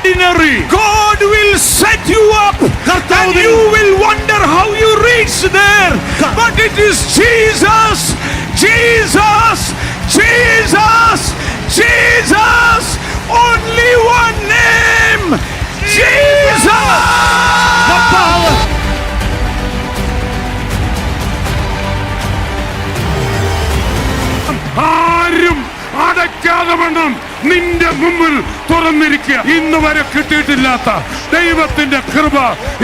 ordinary. God will set you up and you will wonder how you reach there. But it is Jesus, Jesus, Jesus, Jesus. Only one name, Jesus. The power. ആരും അടയ്ക്കാതെ വേണം നിന്റെ മുമ്പിൽ തുറന്നിരിക്കുക. ഇന്ന് വരെ കിട്ടിയിട്ടില്ലാത്ത ദൈവത്തിന്റെ കൃപ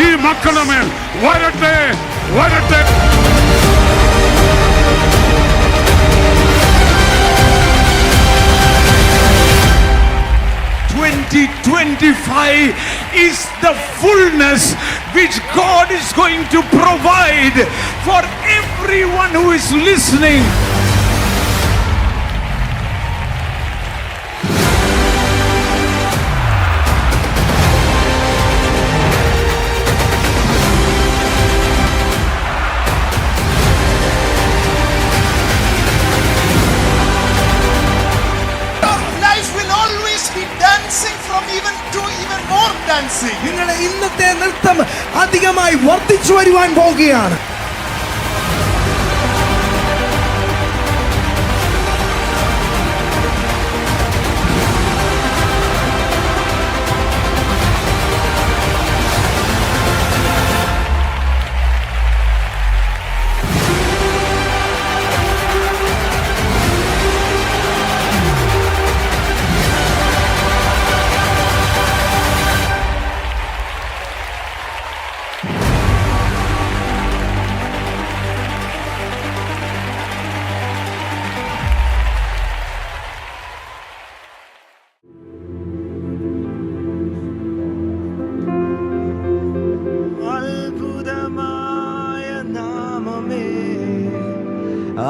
ഈ മക്കളുടെ മേൽ വരട്ടെ, വരട്ടെ. 2025 is the fullness which God is going to provide for everyone who is listening. നിങ്ങളുടെ ഇന്നത്തെ നൃത്തം അധികമായി വർദ്ധിച്ചു വരുവാൻ പോകുകയാണ്.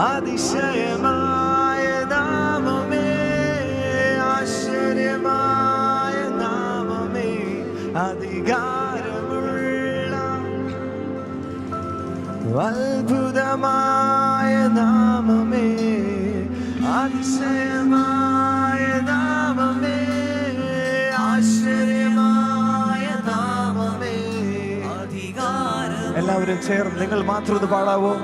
അതിശയമായ നാമമേ, ആശ്ചര്യമായ നാമമേ, അധികാരമുള്ള അത്ഭുതമായ നാമമേ, അതിശയമായ നാമമേ, ആശ്ചര്യമായ നാമമേ, അധികാരം. എല്ലാവരും ചേർന്ന് നിങ്ങൾ മാത്രം ഇത് പാടാവോ?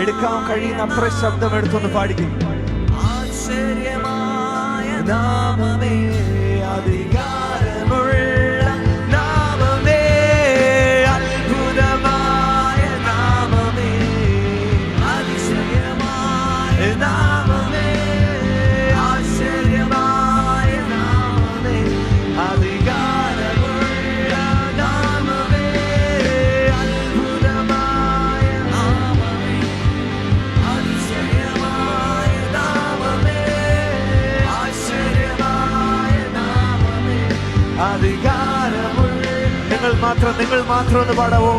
എടുക്കാൻ കഴിയുന്ന അത്ര ശബ്ദം എടുത്തൊന്ന് പാടിക്കും. ആശ്ചര്യമായ നാമമേ, അധികാരമുള്ള നാമമേ, അത്ഭുതമായ നാമമേ, അതിശയമായ നാമമേ, ആശ്ചര്യമായ നാമമേ, അധികാരമുള്ള നാമമേ, അത്ഭുതമായ നാമമേ, അതിശയമായ നാമമേ, ആശ്ചര്യമായ നാമമേ, അധികാരമുള്ള. നിങ്ങൾ മാത്രം ഒന്ന് പാടാവോ?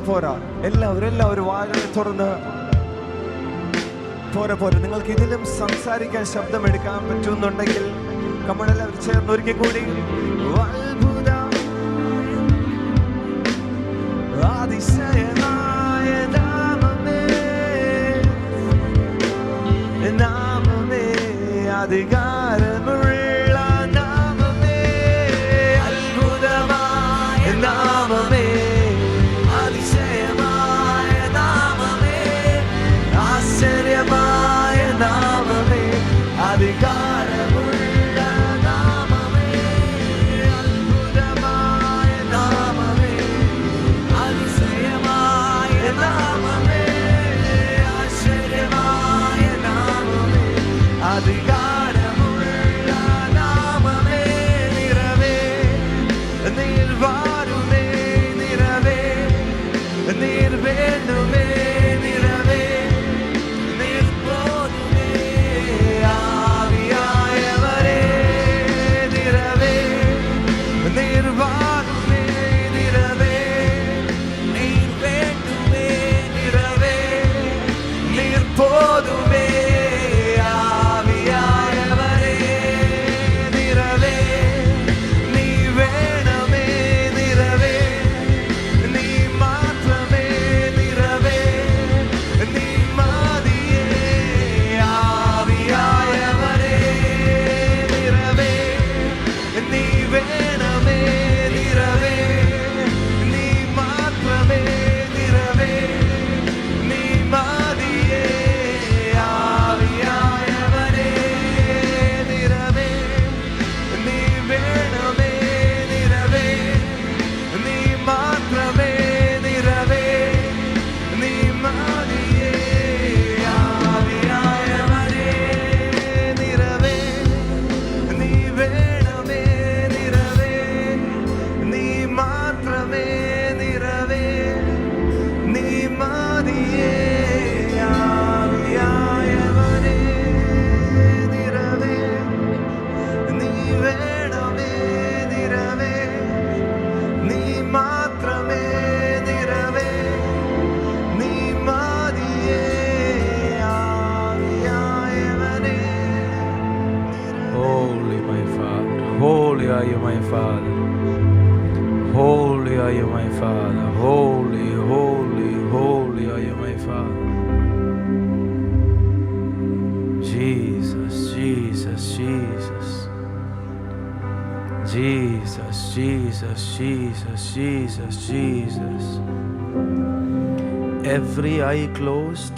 പോരാ. എല്ലാവരും വായന തുറന്ന് പോരാ. നിങ്ങൾക്ക് ഇതിലും സംസാരിക്കാൻ ശബ്ദം എടുക്കാൻ പറ്റുന്നുണ്ടെങ്കിൽ നമ്മളെല്ലാവരും ചേർന്ന് ഒരിക്കൽ കൂടി അതിശയമായ നാമമേ, നാമമേ, അധികാരമുള്ള നാമമേ, അത്ഭുതമായ നാമമേ, അതിശയമായ നാമമേ, ആശ്ചര്യമായ നാമമേ, അധികാരമുള്ള നാമമേ, അത്ഭുതമായ നാമമേ, അതിശയമായ നാമമേ, ആശ്ചര്യമായ നാമമേ, അധികാരം. വേണമേ നിറവേ, നീ മാത്രമേ നിറവേ, നീ മതിയേ ആവിയായവനേ. Holy my Father, holy are you my Father, holy are you my Father, holy, holy, holy are you my Father. Jesus, Jesus, Jesus, Jesus, Jesus, Jesus, Jesus, Jesus. Every eye closed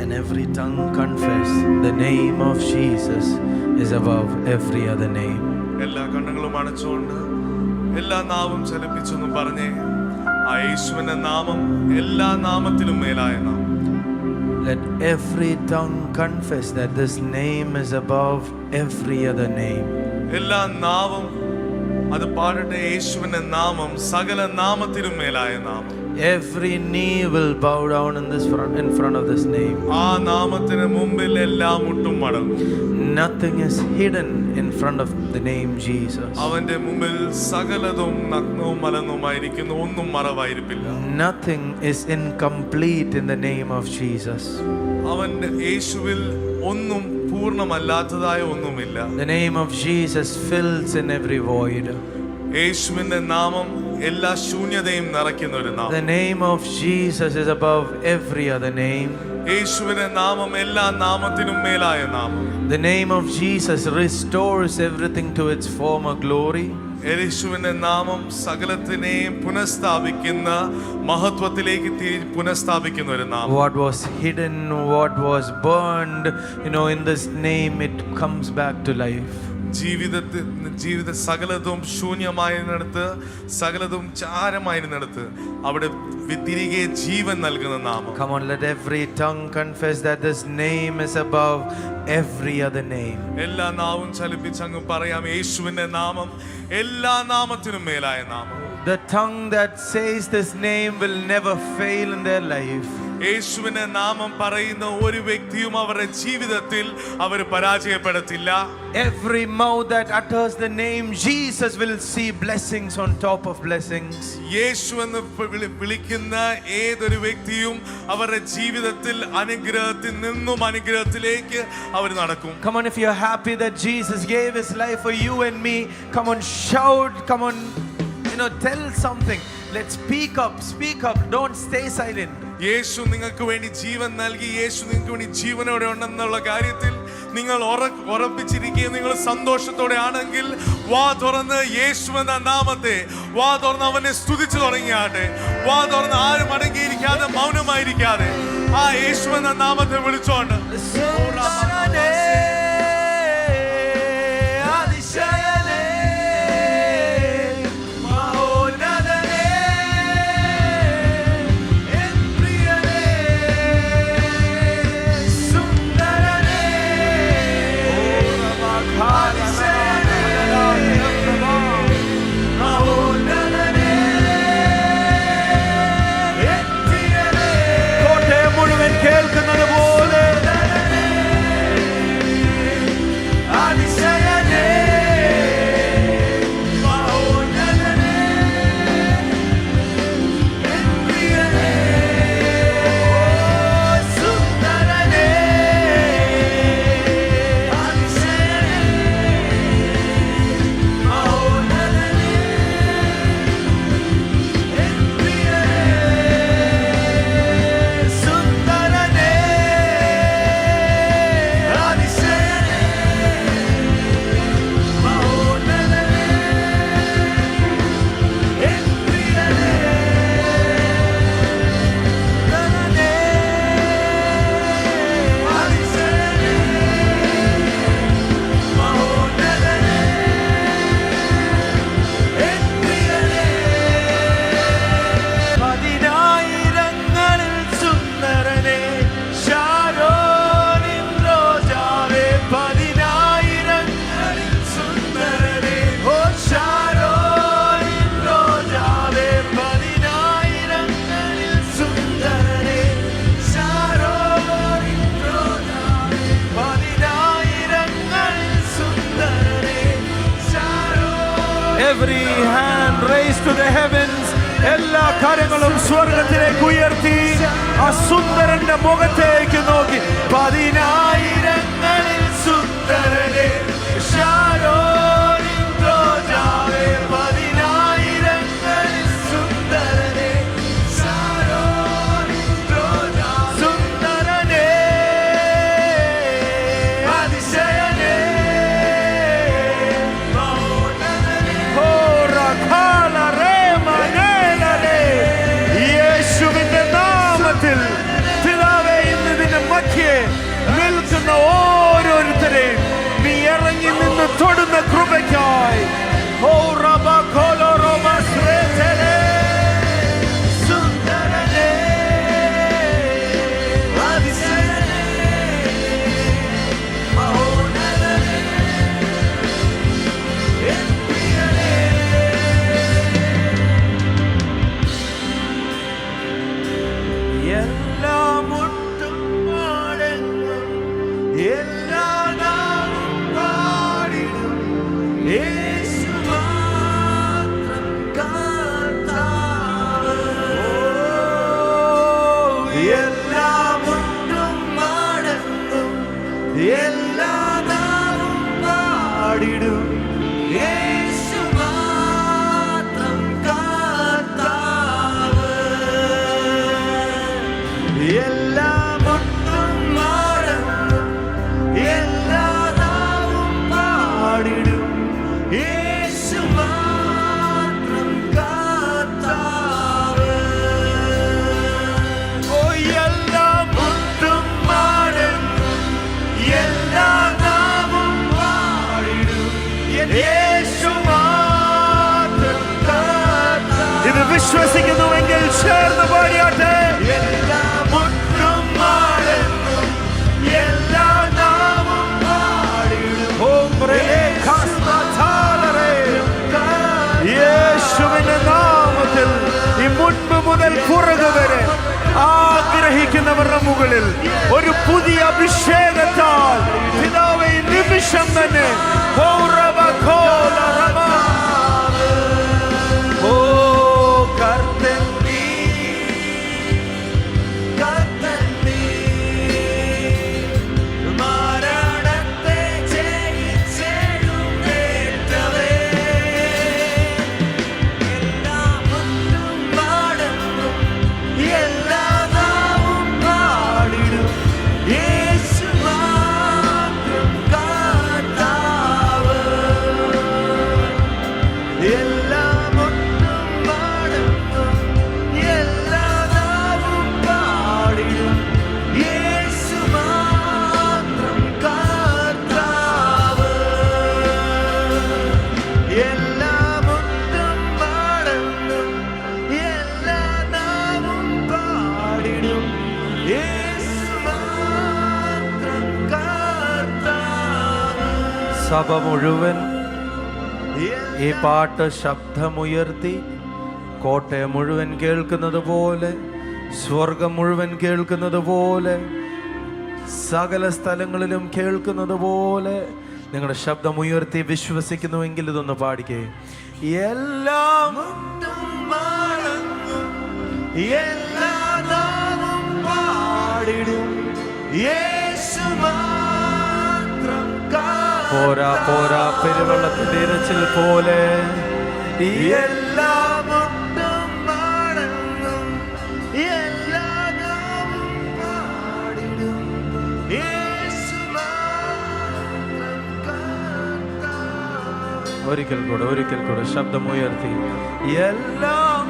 and every tongue confess the name of Jesus is above every other name. എല്ലാ കണ്ണുകളും അടച്ചുകൊണ്ട് എല്ലാ നാവും ചലിപ്പിച്ചൊന്നും പറഞ്ഞേ, ആ യേശുവിന്റെ നാമം എല്ലാ നാമത്തിലും മേലായ നാമം. Let every tongue confess that this name is above every other name. എല്ലാ നാവും അത് പാടട്ടെ, യേശുവിന്റെ നാമം സകല നാമത്തിലും മേലായ നാമം. Every knee will bow down in front of this name. ആ നാമത്തിന് മുമ്പിൽ എല്ലാ മുട്ടും മടങ്ങും. Nothing is hidden in front of the name Jesus. അവന്റെ മുമ്പിൽ സകലതും നഗ്നവും മലന്നുമായിരിക്കുന്നു, ഒന്നും മറവായിരിപ്പില്ല. Nothing is incomplete in the name of Jesus. അവന്റെ യേശുവിൽ ഒന്നും പൂർണ്ണമല്ലാത്തതായ ഒന്നുമില്ല. The name of Jesus fills in every void. യേശുവിന്റെ നാമം എല്ലാ ശൂന്യതയും നിറയ്ക്കുന്ന ഒരു നാമം. The name of Jesus is above every other name. യേശുവിന്റെ നാമം എല്ലാ നാമത്തിനും മേലായ നാമം. The name of Jesus restores everything to its former glory. യേശുവിന്റെ നാമം സകലത്തിനെയും പുനഃസ്ഥാപിക്കുന്ന, മഹത്വത്തിലേക്ക് പുനഃസ്ഥാപിക്കുന്ന ഒരു നാമം. What was hidden, what was burned, in this name it comes back to life. ജീവിത സകലതും ശൂന്യമായിരുന്നിടത്ത്, സകലതും ചാരമായിരുന്നിടത്ത് അവിടെ തിരികെ ജീവൻ നൽകുന്ന നാമം. Come on, let every tongue confess that this name is above every other name. എല്ലാ നാവും ചലിപ്പിച്ച് അങ്ങ് പറയാം, യേശുവിന്റെ നാമം എല്ലാ നാമത്തിനും മേലായ നാമം. The tongue that says this name will never fail in their life. യേശുവിന്റെ നാമം പറയുന്ന ഒരു വ്യക്തിയും അവരുടെ ജീവിതത്തിൽ അവർ പരാജയപ്പെടത്തില്ല. Every mouth that utters the name Jesus will see blessings on top of blessings. യേശു എന്ന് വിളിക്കുന്ന ഏതൊരു വ്യക്തിയും അവരുടെ ജീവിതത്തിൽ അനുഗ്രഹത്തിൽ നിന്നും അനുഗ്രഹത്തിലേക്ക് അവർ നടക്കും. Come on, if you're happy that Jesus gave his life for you and me, come on, shout, come on, tell something. Let's speak up, don't stay silent. യേശു നിങ്ങൾക്ക് വേണ്ടി ജീവൻ നൽകി, യേശു നിങ്ങൾക്ക് വേണ്ടി ജീവനോടെ ഉണ്ടെന്നുള്ള കാര്യത്തിൽ നിങ്ങൾ ഉറപ്പിച്ചിരിക്കുകയും നിങ്ങൾ സന്തോഷത്തോടെ ആണെങ്കിൽ വാ തുറന്ന് യേശു എന്ന നാമത്തെ വാ തുറന്ന് അവനെ സ്തുതിച്ചു തുടങ്ങിയാട്ടെ. വാ തുറന്ന് ആരും അടങ്ങിയിരിക്കാതെ മൗനമായിരിക്കാതെ ആ യേശു എന്ന നാമത്തെ വിളിച്ചോണ്ട് Every hand raised to the heavens. എല്ലാ കാര്യങ്ങളും സ്വർഗത്തിലേക്ക് ഉയർത്തി ആ സുന്ദരന്റെ മുഖത്തേക്ക് നോക്കി. 10,000-ങ്ങളിൽ സുന്ദരനെ ശാരോനിൻ രോജാവേ. 10,000-ങ്ങളിൽ സുന്ദരനെ ശാരോനിൻ രോജാവേ. സുന്ദരനെ അതിശയനെ ഓ റഖാല റേമനേലരെ. യേശുവിന്റെ നാമത്തിൽ പിതാവേ, ഇന്ന് ഇതിന്റെ മധ്യേ നിൽക്കുന്ന ഓരോരുത്തരെയും നീ ഇറങ്ങി നിന്ന് തൊടുന്ന കൃപയ്ക്കായി. ഓ റബഖോലോ റോബസ്രേതലേ സുന്ദരനേ അതിശയനേ മഹോന്നതനേ എൻ പ്രിയനേ. എല്ലാ മുട്ടും മടങ്ങും, എല്ലാ നാവും പാടിടും, യേശു മാത്രം കർത്താവ്. എല്ലാ മുട്ടും മടങ്ങും, എല്ലാ നാവും പാടിടും, യേശു മാത്രം കർത്താവ്. എല്ലാ മുട്ടും മടങ്ങും, എല്ലാ നാവും പാടിടും, യേശു മാത്രം കർത്താവ്. ഓ എല്ലാ മുട്ടും മടങ്ങും, എല്ലാ നാവും പാടിടും, യേശു മാത്രം കർത്താവ്. ഇത് വിശ്വസിക്കുന്നുവെങ്കിൽ ചേർന്ന് പാടിയാട്ടെ. എല്ലാ മുട്ടും മടങ്ങും, എല്ലാ നാവും പാടിടും, യേശുവിന്റെ നാമത്തിൽ ഈ മുൻപ് മുതൽ പുറകു വരെ ആഗ്രഹിക്കുന്നവരുടെ മുകളിൽ ഒരു പുതിയ അഭിഷേകത്താൽ പിതാവേ ഈ നിമിഷം തന്നെ ഓ റബഖോല റബ. ഓ കർത്തൻ നീ, കർത്തൻ നീ, മരണത്തെ ജയിച്ചെഴുന്നേറ്റവേ. എല്ലാ മുട്ടും മടങ്ങും, എല്ലാ നാവും പാടിടും, യേശു മാത്രം കർത്താവ്. എല്ലാ മുട്ടും മടങ്ങും, എല്ലാ നാവും പാടിടും, യേശു മാത്രം കർത്താവ്. എല്ലാ മുട്ടും മടങ്ങും, എല്ലാ നാവും പാടിടും, യേശു മാത്രം കർത്താവ്. സഭ മുഴുവൻ ഈ പാട്ട് ശബ്ദമുയർത്തി കോട്ടയം മുഴുവൻ കേൾക്കുന്നത് പോലെ, സ്വർഗം മുഴുവൻ കേൾക്കുന്നത് പോലെ, സകല സ്ഥലങ്ങളിലും കേൾക്കുന്നത് പോലെ നിങ്ങളുടെ ശബ്ദമുയർത്തി വിശ്വസിക്കുന്നുവെങ്കിൽ ഇതൊന്ന് പാടിക്കേ. എല്ലാ മുട്ടും മടങ്ങും, എല്ലാ നാവും പാടിടും, യേശു മാത്രം കർത്താവ്. പോരാ പോരാ പെരുവെള്ളത്തിന്റെ ഇരച്ചിൽ പോലെ എല്ലാ മുട്ടും മടങ്ങും, എല്ലാ നാവും പാടിടും, യേശു മാത്രം കർത്താവ്. ഒരിക്കൽ കൂടെ ശബ്ദമുയർത്തി എല്ലാം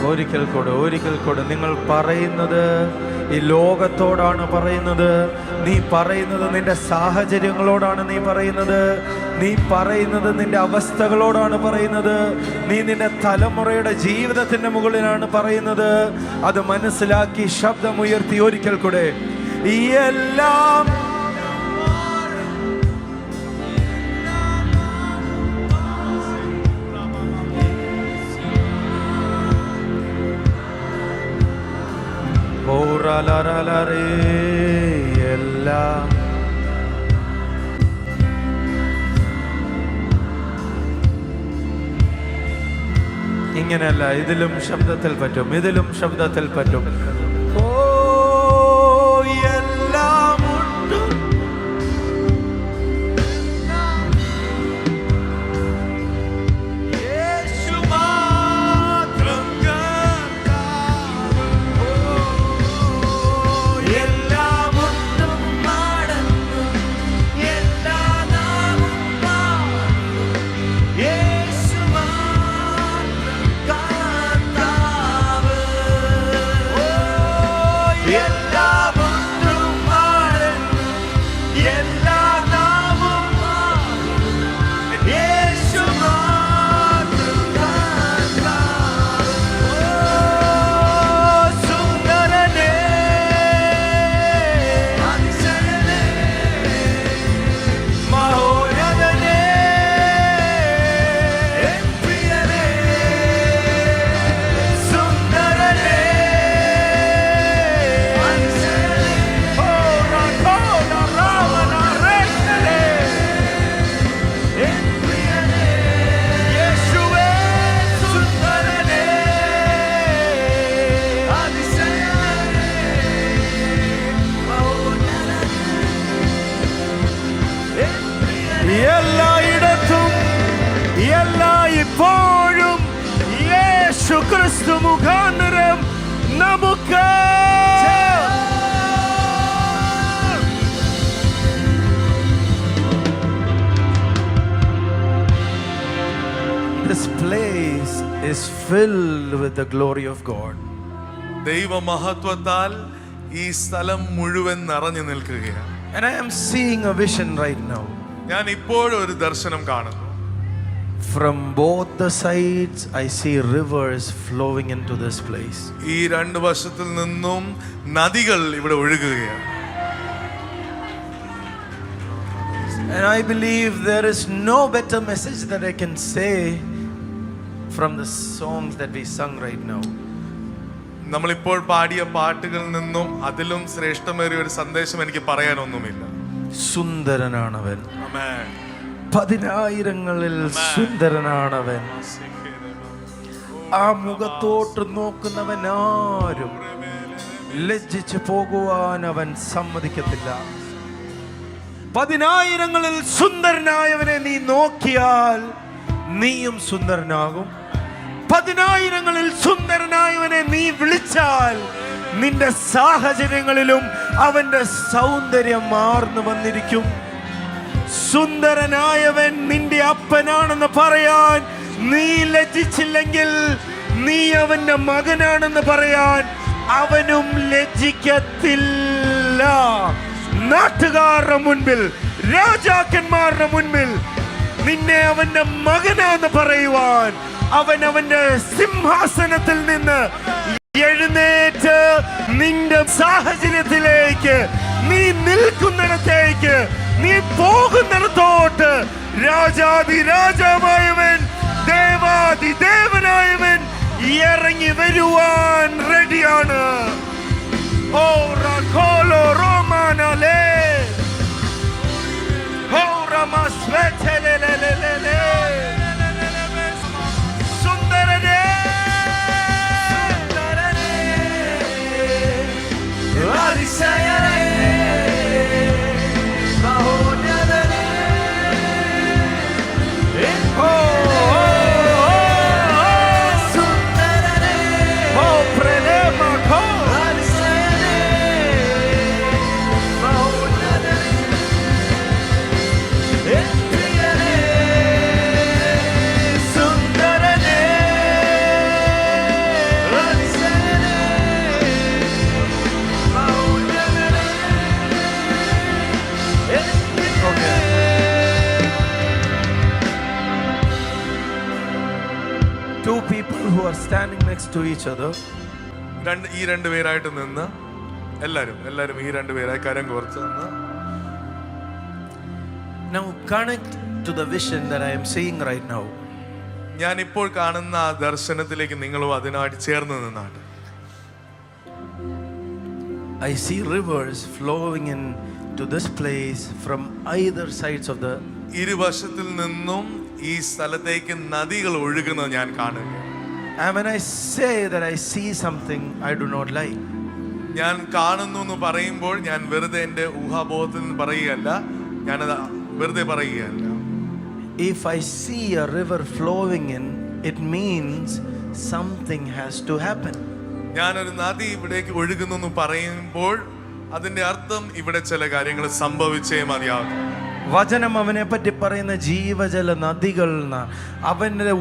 ഒരിക്കൽ കൂടെ നിങ്ങൾ പറയുന്നത് ഈ ലോകത്തോടാണ് പറയുന്നത്. നീ പറയുന്നത് നിന്റെ സാഹചര്യങ്ങളോടാണ് നീ പറയുന്നത് നിന്റെ അവസ്ഥകളോടാണ് പറയുന്നത്. നീ നിന്റെ തലമുറയുടെ ജീവിതത്തിന്റെ മുകളിലാണ് പറയുന്നത്. അത് മനസ്സിലാക്കി ശബ്ദമുയർത്തി ഒരിക്കൽ കൂടെ എല്ലാം എല്ലാം ഇങ്ങനെയല്ല, ഇതിലും ശബ്ദത്തിൽ പറ്റും, ഇതിലും ശബ്ദത്തിൽ പറ്റും. ഓ എല്ലാം ഉണ്ട്, യേശു മാത്രം കർത്താവ്. ഓ എല്ലാം ഉണ്ട് പാടുന്നു, എല്ലാ നാമം പാടുന്നു, യേശു മാത്രം കർത്താവ്. ഓ എല്ലാം ഉണ്ട് പാടുന്നു, എല്ലാ നാമം പാടുന്നു, യേശു മാത്രം കർത്താവ്. ഓ സുന്ദരനേ, അതിശയനേ, മഹോന്നതനേ, എൻ പ്രിയനേ, സുന്ദരനേ, അതിശയനേ, ഓ രാഘോന രാവണ രക്ഷകനേ, എൻ പ്രിയനേ, യേശുവേ, സുന്ദരനേ, അതിശയനേ, മഹോന്നതനേ, എൻ പ്രിയനേ. എല്ലായിടത്തും എല്ലായ്പ്പോഴും യേശു ക്രിസ്തു മുഖാന്തരം നമുക്ക് This place is filled with the glory of God. ദൈവ മഹത്വത്താൽ ഈ സ്ഥലം മുഴുവൻ നിറഞ്ഞു നിൽക്കുകയാണ്. And I am seeing a vision right now. ഞാൻ ഇപ്പോഴും ഒരു ദർശനം കാണുന്നു. From both the sides, I see rivers flowing into this place. ഈ രണ്ട് വശത്തിൽ നിന്നും നദികൾ ഇവിടെ ഒഴുകുകയാണ്. And I believe there is no better message that I can say from the songs that we sung right now. നമ്മളിപ്പോൾ പാടിയ പാട്ടുകളിൽ നിന്നും അതിലും ശ്രേഷ്ഠമേറിയ ഒരു സന്ദേശം എനിക്ക് പറയാനൊന്നുമില്ല. സുന്ദരനാണവൻ, ആമേൻ. പതിനായിരങ്ങളിൽ സുന്ദരനാണവൻ. ആ മുഖത്തോട്ട് നോക്കുന്നവൻ ആരും ലജ്ജിച്ചു പോകുവാൻ അവൻ സമ്മതിക്കത്തില്ല. പതിനായിരങ്ങളിൽ സുന്ദരനായവനെ നീ നോക്കിയാൽ നീയും സുന്ദരനാകും. പതിനായിരങ്ങളിൽ സുന്ദരനായവനെ നീ വിളിച്ചാൽ നിന്റെ സാഹചര്യങ്ങളിലും അവന്റെ സൗന്ദര്യം മാർന്നു വന്നിരിക്കും. സുന്ദരനായവൻ നിന്റെ അപ്പനാണെന്ന് പറയാൻ നീ ലജ്ജിച്ചില്ലെങ്കിൽ നീ അവന്റെ മകനാണെന്ന് പറയാൻ അവനും ലജ്ജിക്കത്തില്ല. നാട്ടുകാരുടെ മുൻപിൽ, രാജാക്കന്മാരുടെ മുൻപിൽ നിന്നെ അവന്റെ മകനാന്ന് പറയുവാൻ അവൻ അവന്റെ സിംഹാസനത്തിൽ നിന്ന് എഴുന്നേറ്റ് നിന്റെ സാഹചര്യത്തിലേക്ക്, നീ നിൽക്കുന്നിടത്തേക്ക്, നീ പോകുന്നിടത്തോട്ട് രാജാതി രാജാവായവൻ, ദേവാതി ദേവനായവൻ ഇറങ്ങി വരുവാൻ റെഡിയാണ്. ഓ റഖോലോ റോമാനലേ, ഓ റമസ്വെറ്റലലലലലേ, സുന്ദരനേ, അതിശയനേ, മഹോന്നതനേ, ഓ സുന്ദരനേ, ഓ പ്രേമഖോ, അതിശയനേ, മഹോന്നതനേ, എൻ പ്രിയനേ, സുന്ദരനേ, അതിശയനേ, മഹോന്നതനേ, എൻ പ്രിയനേ. Two people who are standing next to each other. ഈ രണ്ട് പേരായിട്ട് നിന്ന് എല്ലാരും ഈ രണ്ട് പേരായി കരം കോർത്ത് നിന്ന് Now connect to the vision that I am seeing right now. ഞാൻ ഇപ്പോൾ കാണുന്ന ആ ദർശനത്തിലേക്ക് നിങ്ങളും അതിനായിട്ട് ചേർന്ന് നിന്നാണ്. I see rivers flowing in to this place from either sides of the. ഇരുവശത്തിൽ നിന്നും ഈ സ്ഥലത്തേക്ക് നദികൾ ഒഴുകുന്നത് ഞാൻ കാണുക. And when I say that I see something I do not like, ഞാൻ കാണുന്നു എന്ന് പറയുമ്പോൾ ഞാൻ വെറുതെ എൻ്റെ ഊഹാബോധത്തിൽ നിന്ന് പറയുകയല്ല, ഞാനത് വെറുതെ പറയുകയല്ല. if I see a river flowing in, it means something has to happen. ഞാനൊരു നദി ഇവിടേക്ക് ഒഴുകുന്നു എന്ന് പറയുമ്പോൾ അതിന്റെ അർത്ഥം ഇവിടെ ചില കാര്യങ്ങൾ സംഭവിച്ചേ മതിയാകും. വചനം അവനെ പറ്റി പറയുന്ന ജീവജല നദികൾ, അവന്റെ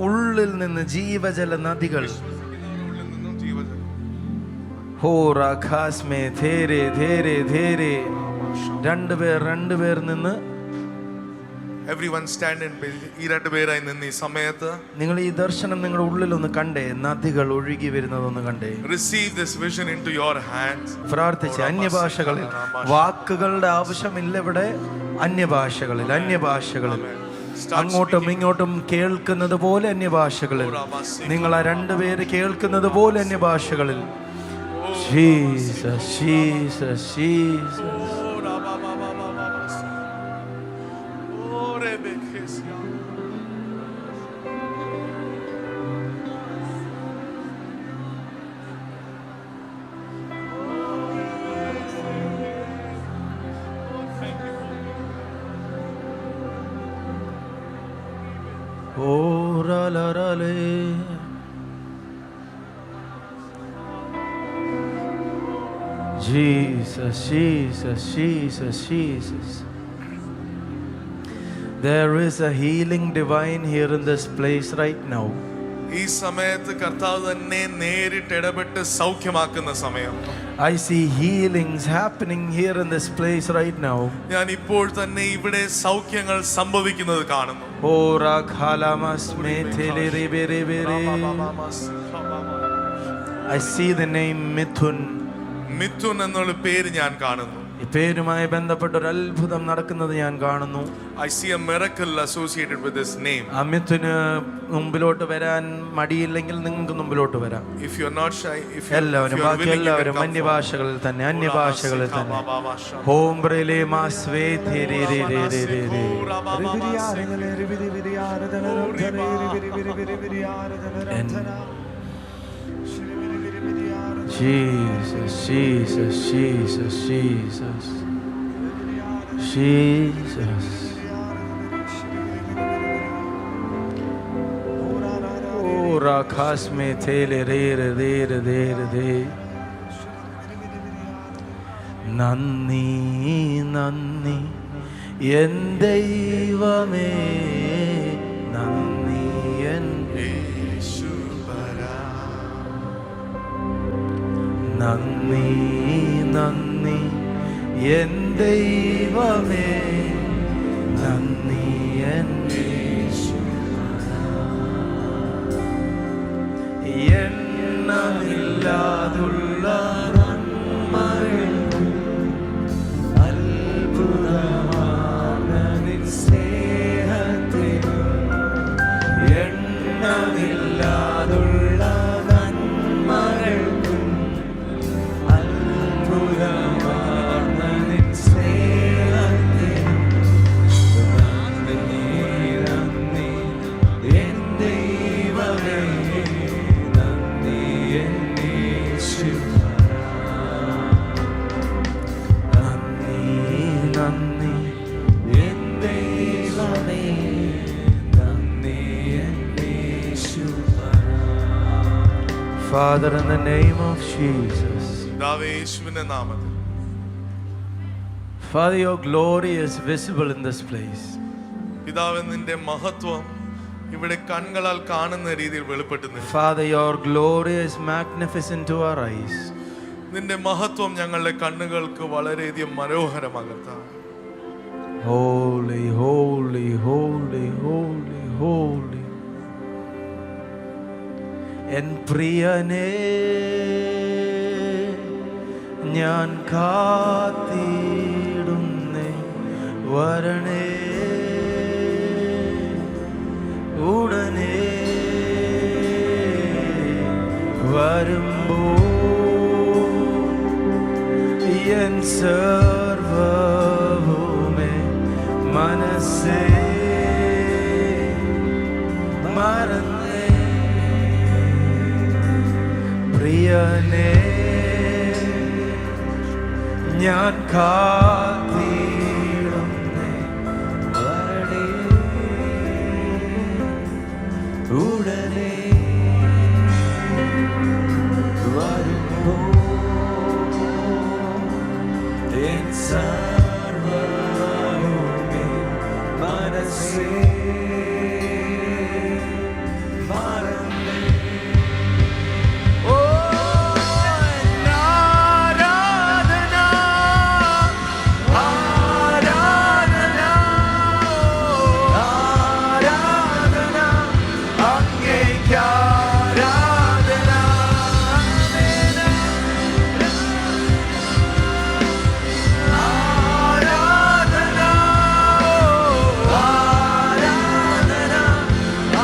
ഉള്ളിൽ നിന്ന് ജീവജല നദികൾ. രണ്ടുപേർ നിന്ന് Everyone stand and ഈ രണ്ടുപേരായി നിന്ന് ഈ സമയത്ത് നിങ്ങൾ ഈ ദർശനം നിങ്ങളുടെ ഉള്ളിൽ ഒന്ന് കണ്ടേ, നദികൾ ഒഴുകി വരുന്നതൊന്ന് കണ്ടേ. receive this vision into your hands. പ്രാർത്ഥിച്ച് അന്യഭാഷകളിൽ, വാക്കുകളുടെ ആവശ്യമില്ല ഇവിടെ. അന്യഭാഷകളിൽ അങ്ങോട്ടും ഇങ്ങോട്ടും കേൾക്കുന്നത് പോലെ അന്യഭാഷകളിൽ, നിങ്ങൾ ആ രണ്ടുപേര് കേൾക്കുന്നത് പോലെ അന്യഭാഷകളിൽ. Jesus Jesus Jesus. Jesus, Jesus, Jesus, Jesus. There is a healing divine here in this place right now. ഈ സമയത്ത് കർത്താവ് തന്നെ നേരിട്ട് ഇടപെട്ട് സൗഖ്യമാക്കുന്ന സമയം. I see healings happening here in this place right now. ഞാൻ ഇപ്പോൾ തന്നെ ഇവിടെ സൗഖ്യങ്ങൾ സംഭവിക്കുന്നത് കാണുന്നു. Ora khalamas methele rebere. I see the name Mithun. Mithun എന്നുള്ള പേര് ഞാൻ കാണുന്നു. ഈ പേരുമായി ബന്ധപ്പെട്ട ഒരു അത്ഭുതം നടക്കുന്നത് ഞാൻ കാണുന്നു. I see a miracle associated with this name. ആ മിഥുന് മുമ്പിലോട്ട് വരാൻ മടിയില്ലെങ്കിൽ നിങ്ങൾക്ക് മുമ്പിലോട്ട് വരാം. If you are not shy, എല്ലാവരും ബാക്കി എല്ലാവരും അന്യഭാഷകളിൽ തന്നെ ഹോംബ്രയിലെ മാസ്വേ Jesus, Jesus, Jesus, Jesus, Jesus. Oh, rakhas me thele re re. നന്ദി നന്ദി എൻ ദൈവമേ, നന്ദി എൻ യേശുപരാ. നന്ദി നന്ദി എൻ ദൈവമേ, നന്ദി എൻ എണ്ണമില്ലാതുള്ള നന്മകൾക്കും അത്ഭുതമാണ് നിൻ സ്നേഹത്തിനും. എണ്ണമില്ലാതുള്ള നന്മകൾക്കും അത്ഭുതമാണ് നിൻ സ്നേഹത്തിനും. നന്ദി നന്ദി എൻ ദൈവമേ, നന്ദി എൻ യേശുവേ. നന്ദി നന്ദി എൻ ദൈവമേ, നന്ദി എൻ യേശുവേ. Father, in the name of Jesus, പിതാവേ, യേശുവിന്റെ നാമത്തിൽ Father, your glory is visible in this place. പിതാവേ, നിന്റെ മഹത്വം ഇവിടെ കണ്ണുകളാൽ കാണുന്ന രീതിയിൽ വെളിപ്പെട്ടു നിൽക്കുന്നു. Father, your glory is magnificent to our eyes. നിന്റെ മഹത്വം ഞങ്ങളുടെ കണ്ണുകൾക്ക് വളരെയധികം മനോഹരമാകത്താം. Holy, holy, holy, holy, holy. എൻ പ്രിയനേ, ഞാൻ കാത്തിടുന്നേ, വരണേ ഉടനെ. വരുമ്പോ എൻ സർവ്വവുമേ മനസ്സേ മറന്നേ പ്രിയനേ ഞാൻ കാത്തിടുന്നേ വരണേ ഉടനെ വരുമ്പോ എൻ സർവ്വവുമേ മനസ്സേ മറന്നേ ഓ ആരാധന ആരാധന ആരാധന അങ്ങേയ്ക്ക് ആരാധന ആരാധന ആരാധന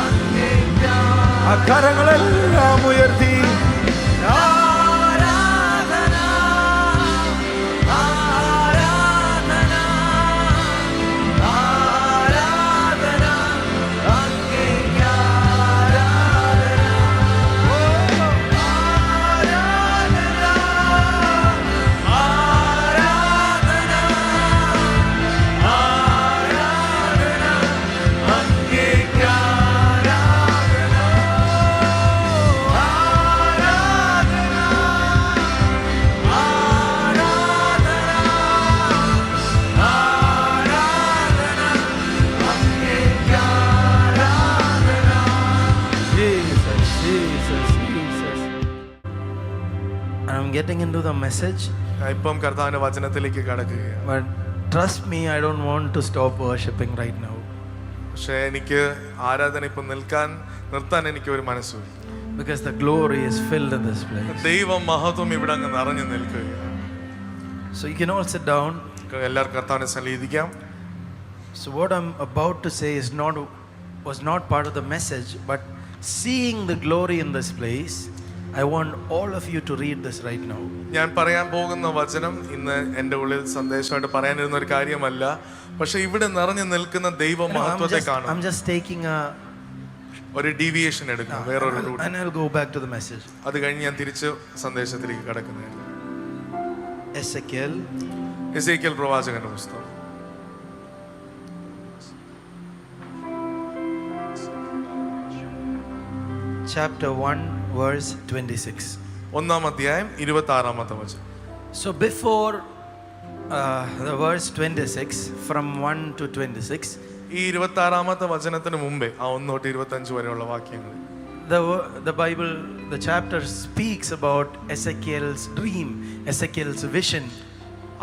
അങ്ങേയ്ക്ക് ആ കരങ്ങളെല്ലാം ഉയർത്തി ആരാധന ആരാധന ആരാധന അങ്ങേയ്ക്ക് ആരാധന ഓ ആരാധന ആരാധന ആരാധന അങ്ങേയ്ക്ക് ആരാധന Jesus, Jesus, Jesus. I'm getting into the message, ഇപ്പം കർത്താവിന്റെ വചനത്തിലേക്ക് കടക്കുകയാണ്. but trust me, I don't want to stop worshiping right now. പക്ഷേ എനിക്ക് ആരാധന ഇപ്പം നിർത്താൻ എനിക്ക് ഒരു മനസ്സുമില്ല. Because the glory is filled in this place. ദൈവ മഹത്വം ഇവിടെ അങ്ങ് നിറഞ്ഞു നിൽക്കുകയാണ്. So you can all sit down. എല്ലാവർക്കും കർത്താവിനെ സന്നിധിക്കാം. So what I'm about to say was not part of the message, but seeing the glory in this place, I want all of you to read this right now. ഞാൻ പറയാൻ പോകുന്ന വചനം ഇന്ന് എൻ്റെ ഉള്ളിൽ സന്ദേശമായിട്ട് പറയാനിരുന്ന ഒരു കാര്യമല്ല, പക്ഷെ ഇവിടെ നിറഞ്ഞു നിൽക്കുന്ന ദൈവ മഹത്വത്തെ കാണാം. I'm just taking ഒരു ഡീവിയേഷൻ എടുക്കാം, വേറൊരു root. and I'll go back to the message. അത് കഴിഞ്ഞ് ഞാൻ തിരിച്ച് സന്ദേശത്തിലേക്ക് കടക്കുന്നതാണ്. എസേക്കിയേൽ പ്രവാചകന്റെ പുസ്തകം chapter 1 verse 26. ഒന്നാം അധ്യായം 26-ാമത്തെ വചനം. So before the verse 26, from 1 to 26, ഈ 26-ാമത്തെ വചനത്തിന് മുമ്പേ ആ 1 തൊട്ട് 25 വരെയുള്ള വാക്യങ്ങൾ the Bible, the chapter speaks about Ezekiel's dream, Ezekiel's vision.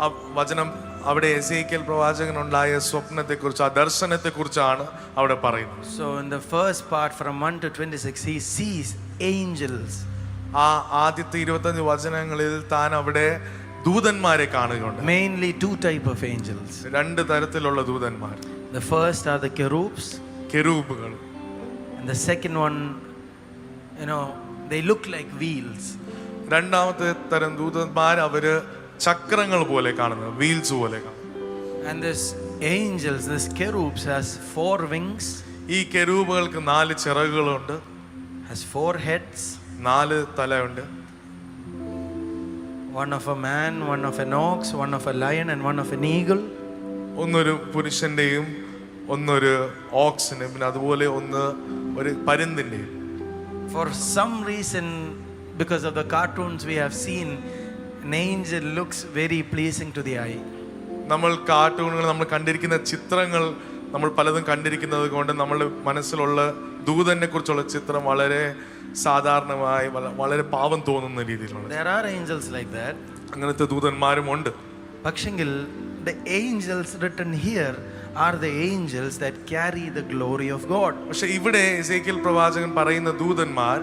ആ വചനം അവിടെ എസേക്കിയേൽ പ്രവാചകനുണ്ടായ സ്വപ്നത്തെക്കുറിച്ച്, ആ ദർശനത്തെക്കുറിച്ചാണ് അവിടെ പറയുന്നത്. So in the first part from 1 to 26, he sees angels. ആ ആദ്യത്തെ 25 വചനങ്ങളിൽ താൻ അവിടെ ദൂതന്മാരെ കാണുകയുണ്ട്. Mainly two type of angels. രണ്ട് തരത്തിലുള്ള ദൂതന്മാർ. The first are the cherubs, കെരൂബുകൾ. and the second one, they look like wheels. രണ്ടാമത്തെ തരം ദൂതന്മാർ അവര് ചക്രങ്ങൾ പോലെ കാണുന്നത്, വീൽസ് പോലെ കാണുന്നത്. And this cherubs has 4 wings, ഈ കെരൂബുകൾക്ക് 4 ചിറകുകളുണ്ട്, has 4 heads, 4 തലയുണ്ട്. one of a man, one of an ox, one of a lion, and one of an eagle. ഒന്നൊരു പുരുഷന്റെയും ഒന്നൊരു ഓക്സിനും പിന്നെ അതുപോലെ ഒന്ന് ഒരു പരുന്തിന്റെയും. For some reason, because of the cartoons we have seen, an angel looks very pleasing to the eye. നമ്മൾ കാർട്ടൂണുകൾ, നമ്മൾ കണ്ടിരിക്കുന്ന ചിത്രങ്ങൾ, നമ്മൾ പലതും കണ്ടിരിക്കുന്നത് കൊണ്ട് നമ്മുടെ മനസ്സിലുള്ള ദൂതനെ കുറിച്ചുള്ള ചിത്രം വളരെ സാധാരണമായി വളരെ പാവം തോന്നുന്ന രീതിയിലുള്ള. There are angels like that. അങ്ങനത്തെ ദൂതന്മാരും ഉണ്ട്. പക്ഷെങ്കിൽ the angels written here are the angels that carry the glory of God. പക്ഷെ ഇവിടെ എസേക്കിയേൽ പ്രവാചകൻ പറയുന്ന ദൂതന്മാർ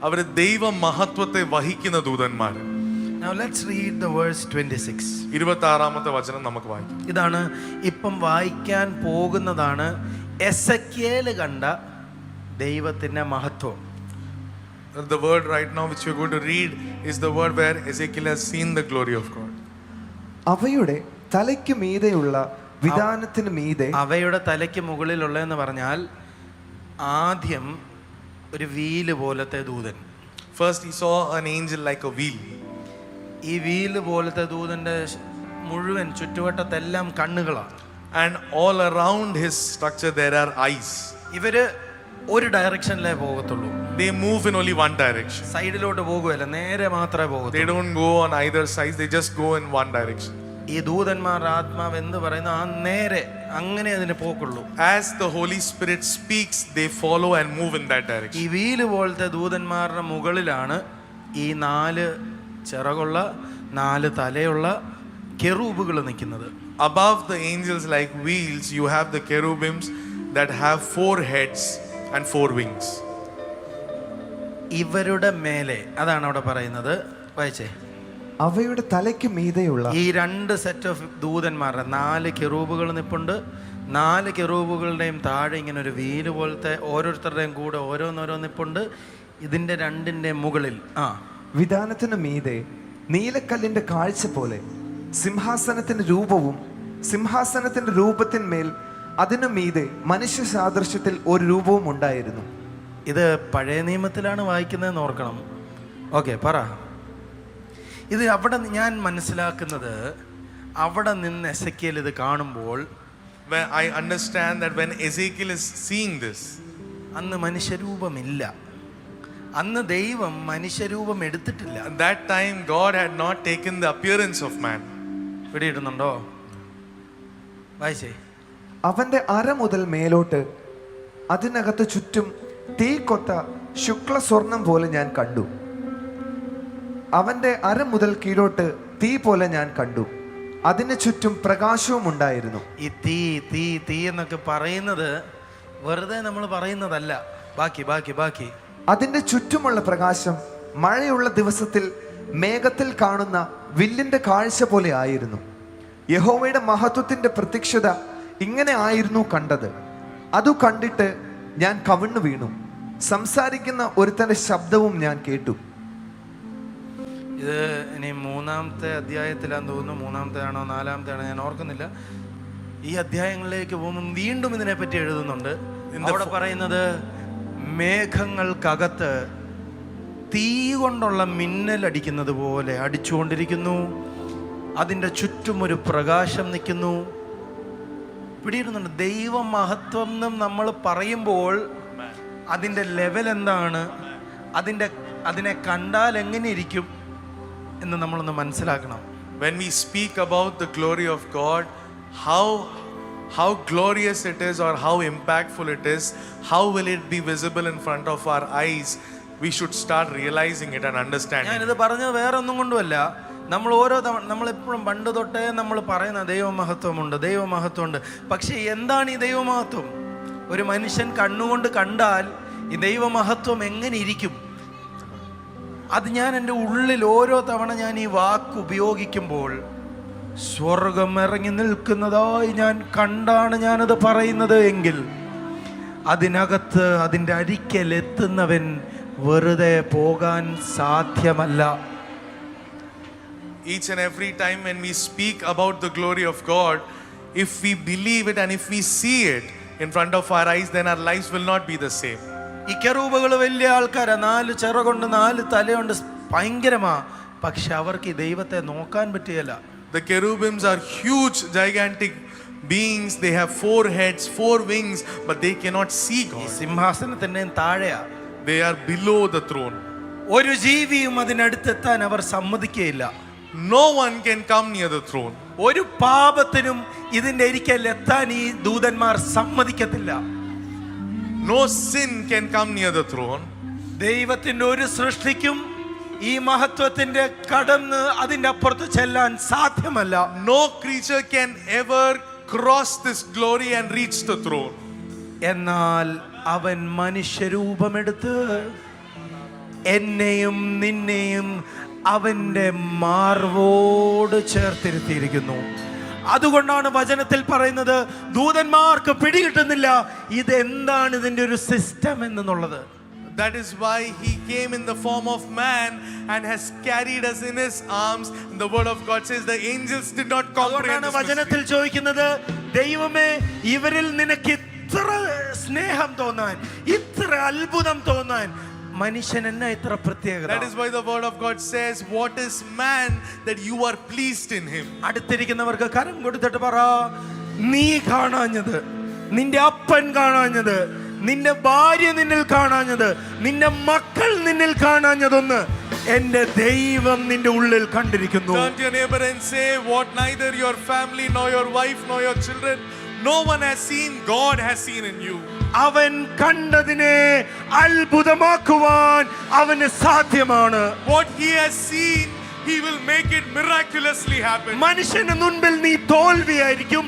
അവര് ദൈവ മഹത്വത്തെ വഹിക്കുന്ന ദൂതന്മാർ. Now let's read the verse 26. 26-ാമത്തെ വചനം നമുക്ക് വായിക്കാം. ഇതാണ് ഇപ്പം വായിക്കാൻ പോകുന്നതാണ് എസെക്കിയേൽ കണ്ട ദൈവത്തിന്റെ മഹത്വം. The word right now which we are going to read is the word where Ezekiel has seen the glory of God. അവയുടെ തലയ്ക്ക് മീതെയുള്ള വിധാനത്തിന് മീതെ. അവയുടെ തലയ്ക്ക് മുകളിലുള്ളതെന്ന് പറഞ്ഞാൽ ആദ്യം ഒരു വീല് പോലത്തെ ദൂതൻ. First he saw an angel like a wheel. ഈ വീല് പോലത്തെ ദൂതന്റെ മുഴുവൻ ചുറ്റുവട്ടത്തെല്ലാം കണ്ണുകളാണ്. And all around his structure there are eyes. ഇവര് ഒരു ഡയറക്ഷനിലേ പോകത്തുള്ളൂ. They move in only one direction. സൈഡിലോട്ട് പോകുകയല്ല, നേരെ മാത്രമേ They പോകത്തുള്ളൂ. don't go on either side, they just go in one direction. ഈ ദൂതന്മാരുടെ ആത്മാവ് എന്ന് പറയുന്ന ആ നേരെ അങ്ങനെ അതിന് പോക്കുള്ളൂ. As the Holy Spirit speaks, they follow and move in that ഈ direction. വീല് പോലത്തെ ദൂതന്മാരുടെ മുകളിലാണ് ഈ 4 ചിറകുള്ള 4 തലയുള്ള കെറൂബുകൾ നിൽക്കുന്നത്. Above the angels like wheels, you have the cherubims that have 4 heads and 4 wings. ഇവരുടെ മേലെ, അതാണ് അവിടെ പറയുന്നത്, വായിച്ചേ. അവയുടെ തലയ്ക്ക് മീതെയുള്ള. ഈ 2 സെറ്റ് ഓഫ് ദൂതന്മാരുടെ 4 കെറൂബുകൾ നിപ്പുണ്ട്. 4 കെറൂബുകളുടെയും താഴെ ഇങ്ങനെ ഒരു വീല് പോലത്തെ ഓരോരുത്തരുടെയും കൂടെ ഓരോന്നിപ്പുണ്ട്. ഇതിന്റെ 2ന്റെ മുകളിൽ വിധാനത്തിന് മീതെ നീലക്കല്ലിന്റെ കാഴ്ച പോലെ സിംഹാസനത്തിന്റെ രൂപവും സിംഹാസനത്തിന്റെ രൂപത്തിന്മേൽ അതിനു മീതെ മനുഷ്യ സാദൃശ്യത്തിൽ ഒരു രൂപവും ഉണ്ടായിരുന്നു. ഇത് പഴയ നിയമത്തിലാണ് വായിക്കുന്നതെന്ന് ഓർക്കണം. ഓക്കെ, പറ. ഇത് അവിടെ ഞാൻ മനസ്സിലാക്കുന്നത്, അവിടെ നിന്ന് എസെക്കിയേൽ ഇത് കാണുമ്പോൾ, When I understand that when Ezekiel is seeing this, അന്ന് മനുഷ്യരൂപമില്ല. അന്ന് ദൈവം മനുഷ്യരൂപം എടുത്തിട്ടില്ല. at that time God had not taken the appearance of man. പിടിയിടുന്നുണ്ടോ? വായിച്ചേ. അവന്റെ അര മുതൽ മേലോട്ട് അതിനകത്ത് ചുറ്റും തീ കൊത്ത ശുക്ല സ്വർണം പോലെ ഞാൻ കണ്ടു. അവന്റെ അര മുതൽ കീഴോട്ട് തീ പോലെ ഞാൻ കണ്ടു. അതിന് ചുറ്റും പ്രകാശവും ഉണ്ടായിരുന്നു. ഈ തീ തീ തീ എന്നൊക്കെ പറയുന്നത് വെറുതെ നമ്മൾ പറയുന്നതല്ല. ബാക്കി അതിന്റെ ചുറ്റുമുള്ള പ്രകാശം മഴയുള്ള ദിവസത്തിൽ മേഘത്തിൽ കാണുന്ന വില്ലിന്റെ കാഴ്ച പോലെ ആയിരുന്നു. യഹോവയുടെ മഹത്വത്തിന്റെ പ്രത്യക്ഷത ഇങ്ങനെ ആയിരുന്നു കണ്ടത്. അതു കണ്ടിട്ട് ഞാൻ കവിണ്ണു വീണു. സംസാരിക്കുന്ന ഒരുത്തന്റെ ശബ്ദവും ഞാൻ കേട്ടു. ഇത് ഇനി 3-ാമത്തെ അധ്യായത്തിലാന്ന് തോന്നുന്നു. 3-ാമത്തെയാണോ 4-ാമത്തെയാണോ ഞാൻ ഓർക്കുന്നില്ല. ഈ അധ്യായങ്ങളിലേക്ക് പോകുമ്പോൾ വീണ്ടും ഇതിനെപ്പറ്റി എഴുതുന്നുണ്ട്. അവിടെ പറയുന്നത് മേഘങ്ങൾക്കകത്ത് തീ കൊണ്ടുള്ള മിന്നലടിക്കുന്നത് പോലെ അടിച്ചുകൊണ്ടിരിക്കുന്നു. അതിൻ്റെ ചുറ്റും ഒരു പ്രകാശം നിൽക്കുന്നു. പിടിയിരുന്നുണ്ട്. ദൈവമഹത്വം എന്നും നമ്മൾ പറയുമ്പോൾ അതിൻ്റെ ലെവൽ എന്താണ്, അതിനെ കണ്ടാൽ എങ്ങനെ ഇരിക്കും എന്ന് നമ്മളൊന്ന് മനസ്സിലാക്കണം. When we speak about the glory of God, how glorious it is or how impactful it is, how will it be visible in front of our eyes, we should start realizing it and understanding. ഞാനിത് പറഞ്ഞത് വേറെ ഒന്നും കൊണ്ടുമല്ല. നമ്മളെപ്പോഴും പണ്ട് തൊട്ടേ നമ്മൾ പറയുന്ന ദൈവമഹത്വമുണ്ട്. പക്ഷേ എന്താണ് ഈ ദൈവമഹത്വം? ഒരു മനുഷ്യൻ കണ്ണുകൊണ്ട് കണ്ടാൽ ഈ ദൈവമഹത്വം എങ്ങനെ ഇരിക്കും? അത് ഞാൻ എൻ്റെ ഉള്ളിൽ ഓരോ തവണ ഞാൻ ഈ വാക്ക് ഉപയോഗിക്കുമ്പോൾ സ്വർഗം ഇറങ്ങി നിൽക്കുന്നതായി ഞാൻ കണ്ടാണ് ഞാനത് പറയുന്നത് എങ്കിൽ അതിനകത്ത് അതിൻ്റെ അരിക്കൽ എത്തുന്നവൻ വെറുതെ പോകാൻ സാധ്യമല്ല. Each and every time when we speak about the glory of God, if we believe it and if we see it in front of our eyes, then our lives will not be the same. ഈ കെറൂബുകൾ വലിയ ആൾക്കാരാ, 4 ചിറകുണ്ട്, 4 തലയുണ്ട്, ഭയങ്കരമാ. പക്ഷെ അവർക്ക് ഈ ദൈവത്തെ നോക്കാൻ പറ്റിയല്ല. The cherubims are huge, gigantic beings. They have 4 heads, 4 wings, but they cannot see ഈ God. സിംഹാസനത്തിന്റെ താഴെയാ. They are below the throne. ഒരു ജീവിയും അതിനടുത്തെത്താൻ അവർ സമ്മതിക്കുകയില്ല. No one can come near the throne. ഒരു പാപത്തിനും ഇതിന്റെ അരികിൽ എത്താൻ ഈ ദൂതന്മാർ സമ്മതിക്കത്തില്ല. No sin can come near the throne. ദൈവത്തിന്റെ ഒരു സൃഷ്ടിക്കും ഈ മഹത്വത്തിന്റെ കടന്ന് അതിന്റെ അപ്പുറത്ത് ചെല്ലാൻ സാധ്യമല്ല. No creature can ever cross this glory and reach the throne. എന്നാൽ അവൻ മനുഷ്യരൂപമെടുത്ത് എന്നെയും നിന്നെയും അവന്റെ മാർവോട് ചേർത്തിരുത്തിയിരിക്കുന്നു. അതുകൊണ്ടാണ് വചനത്തിൽ പറയുന്നത് ദൂതന്മാർക്ക് പിടികിട്ടുന്നില്ല ഇതെന്താണ് ഇതിന്റെ ഒരു സിസ്റ്റം എന്നുള്ളത്. That is why he came in the form of man and has carried us in his arms. And the word of God says the angels did not comprehend this വചനത്തിൽ mystery. ചോദിക്കുന്നത്, ദൈവമേ ഇവരിൽ നിനക്ക് ഇത്ര സ്നേഹം തോന്നാൻ, ഇത്ര അത്ഭുതം തോന്നാൻ മനുഷ്യൻ എന്നാ ഇത്ര പ്രത്യേകത? That is why the word of God says, what is man that you are pleased in him? അടുത്തിരിക്കുന്നവർക്ക് കരം കൊടുത്തിട്ട് പറ, നീ കാണാഞ്ഞത്, നിന്റെ അപ്പൻ കാണാഞ്ഞത്, നിന്റെ ഭാര്യ നിന്നിൽ കാണാഞ്ഞത്, നിന്റെ മക്കൾ നിന്നിൽ കാണാഞ്ഞതൊന്ന് എന്റെ ദൈവം നിന്റെ ഉള്ളിൽ കണ്ടിരിക്കുന്നു. Turn to your neighbor and say, what neither your family nor your wife nor your children, no one has seen, God has seen in you. അവൻ കണ്ടതിനെ അത്ഭുതമാക്കുവാൻ അവന് സാധ്യമാണ്. What he has seen, he will make it miraculously happen. മനുഷ്യന്റെ മുൻപിൽ നീ തോൽവിയായിരിക്കും.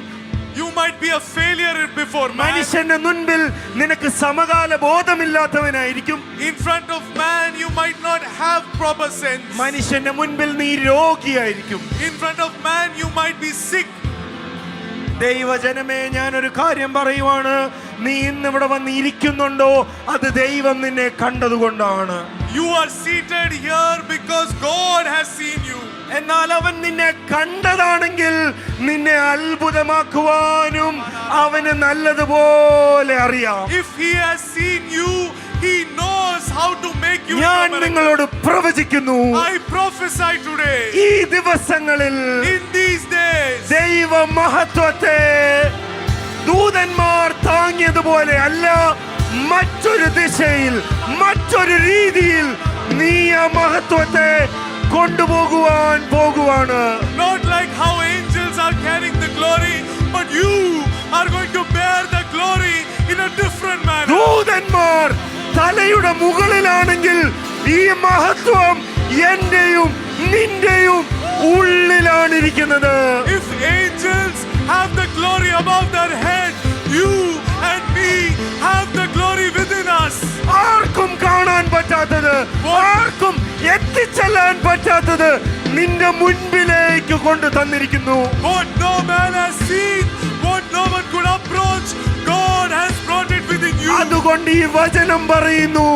You might be a failure before man. മനുഷ്യന്റെ മുൻപിൽ നിനക്ക് സമകാല ബോധമില്ലാത്തവനായിരിക്കും. In front of man, you might not have proper sense. മനുഷ്യന്റെ മുൻപിൽ നീ രോഗിയായിരിക്കും. In front of man, you might be sick. ദൈവജനമേ, ഞാനൊരു കാര്യം പറയുവാണ്, നീ ഇന്ന് ഇവിടെ വന്ന് ഇരിക്കുന്നുണ്ടോ, അത് ദൈവം നിന്നെ കണ്ടതുകൊണ്ടാണ്. You are seated here because God has seen you. എന്നാൽ അവൻ നിന്നെ കണ്ടതാണെങ്കിൽ നിന്നെ അത്ഭുതമാക്കുവാനും അവന് നല്ലതുപോലെ അറിയാം. If he has seen you, he knows how to make you. ഞാൻ നിങ്ങളോട് പ്രവചിക്കുന്നു, I prophesy today. ഈ ദിവസങ്ങളിൽ In these days, ദൈവ മഹത്വത്തെ ദൂതന്മാർ താങ്ങിയതുപോലെ അല്ല, മറ്റൊരു ദിശയിൽ, മറ്റൊരു രീതിയിൽ നീ ആ മഹത്വത്തെ കൊണ്ടുപോകുവാൻ പോകുവാണ്. not like how angels are carrying the glory, but you are going to bear the glory in a different manner. ദൂതന്മാർ തലയുടെ മുകളിലാണെങ്കിൽ ഈ മഹത്വം എന്റെയും നിന്റെയും ഉള്ളിലാണ് ഇരിക്കുന്നത്. If angels have the glory above their head, you and me have the glory within us. ആർക്കും കാണാൻ പറ്റാത്തത്, ആർക്കും എത്തിച്ചെല്ലാൻ പറ്റാത്തത് നിന്റെ മുൻപിലേക്ക് കൊണ്ട് തന്നിരിക്കുന്നു. What no man has seen, what no one could approach, God has brought it within you. അതുകൊണ്ട് ഈ വചനം പറയുന്നു,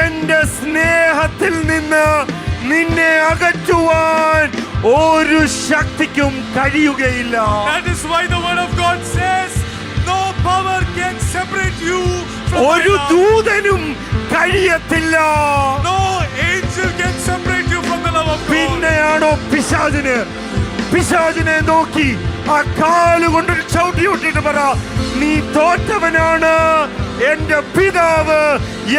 എന്റെ സ്നേഹത്തിൽ നിന്ന് നിന്നെ അകറ്റുവാൻ ഒരു ശക്തിക്കും കഴിയുകയില്ല. That is why the word of God says, no power can separate you from ഒരു my love. ദൂതനും കഴിയത്തില്ല. No angel can separate you from the love of God. പിന്നെയാണോ പിശാചിനെ നോക്കി ആ കാല് കൊണ്ടൊരു ചവിട്ടി വിട്ടിട്ട് പറ, നീ തോറ്റവനാണ്, എന്റെ പിതാവ്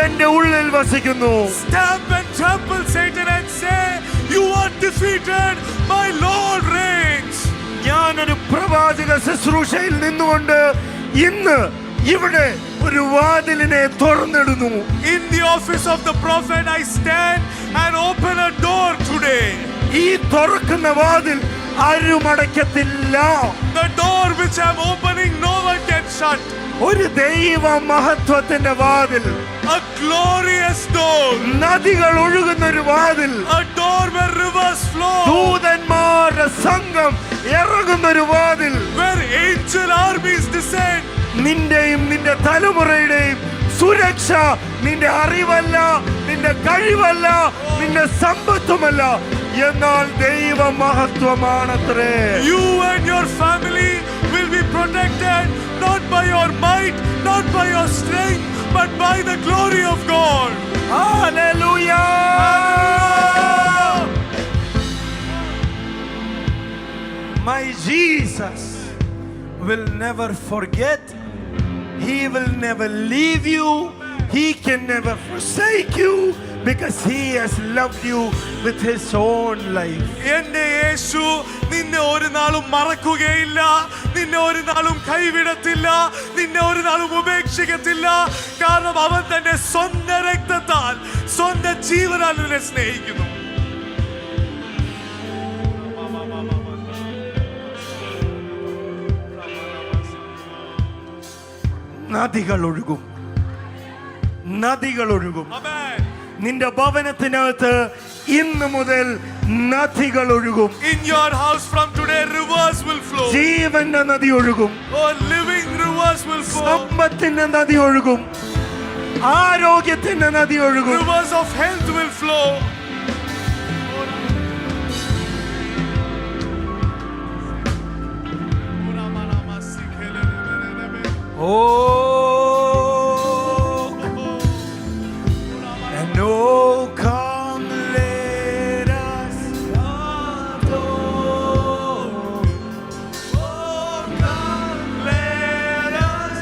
എന്റെ ഉള്ളിൽ വസിക്കുന്നു. Stamp and trample Satan and say, you are defeated, my Lord reigns. ഞാനൊരു പ്രവാചക ശുശ്രൂഷയിൽ നിന്നുകൊണ്ട് ഇന്ന് ഇവിടെ ഒരു വാതിലിനെ തുറന്നിടുന്നു. In the office of the prophet, I stand and open a door today. ഈ തുറക്കുന്ന വാതിൽ ആരുമടയ്ക്കത്തില്ല. The door which I'm opening, no one can shut. ഒരു ദൈവ മഹത്വത്തിന്റെ വാതിൽ, A glorious door. നദികൾ ഒഴുകുന്ന ഒരു വാതിൽ, A door where rivers flow. ദൂതന്മാരുടെ സംഘം ഇറങ്ങുന്ന ഒരു വാതിൽ, Where angel armies descend. നിന്റെയും നിന്റെ തലമുറയുടെയും സുരക്ഷ നിന്റെ അറിവല്ല, നിന്റെ കഴിവല്ല, നിന്റെ സമ്പത്തുമല്ല, എന്നാൽ ദൈവ മഹത്വമാണത്രേ. You and your family will be protected not by your might, not by your strength, but by the glory of God. Hallelujah! My Jesus will never forget. He will never leave you. He can never forsake you because he has loved you with his own life. എന്റെ യേശു നിന്നെ ഒരു നാളും മറക്കുകയില്ല, നിന്നെ ഒരു നാളും കൈവിടത്തില്ല, നിന്നെ ഒരു നാളും ഉപേക്ഷിക്കത്തില്ല. കാരണം അവൻ തന്റെ സ്വന്തം രക്തത്താൽ, സ്വന്തം ജീവനാൽ നിന്നെ സ്നേഹിക്കുന്നു. നദികൾ ഒഴുകും, നദികൾ ഒഴുകും. Amen. നിന്റെ ഭവനത്തിനകത്ത് ഇന്ന് മുതൽ നദികൾ ഒഴുകും. In your house from today rivers will flow. ജീവന്റെ നദി ഒഴുകും, Oh, living rivers will flow. സമ്പത്തിന്റെ നദി ഒഴുകും, Wealth's nadi will flow. ഐശ്വര്യത്തിന്റെ നദി ഒഴുകും, Prosperity will flow. ഐശ്വര്യത്തിന്റെ നദി ഒഴുകും. Prosperity will flow. ആരോഗ്യത്തിന്റെ നദി ഒഴുകും. Rivers of health will flow. Oh, and oh, come let us adore. Oh, come let us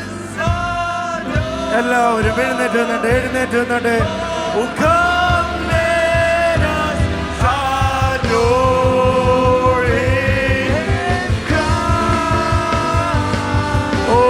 adore. എല്ലാവരും എഴുന്നേറ്റ് വന്നിട്ട് Oh, come let us adore him. Come. Oh.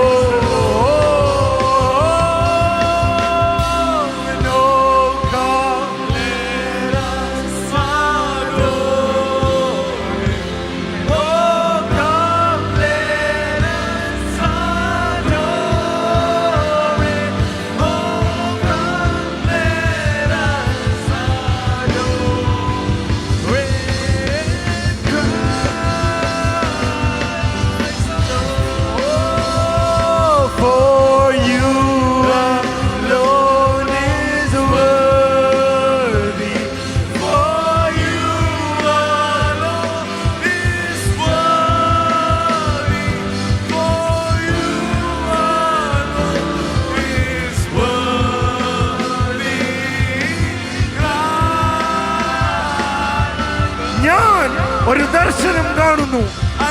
ഒരു ദർശനം കാണുന്നു.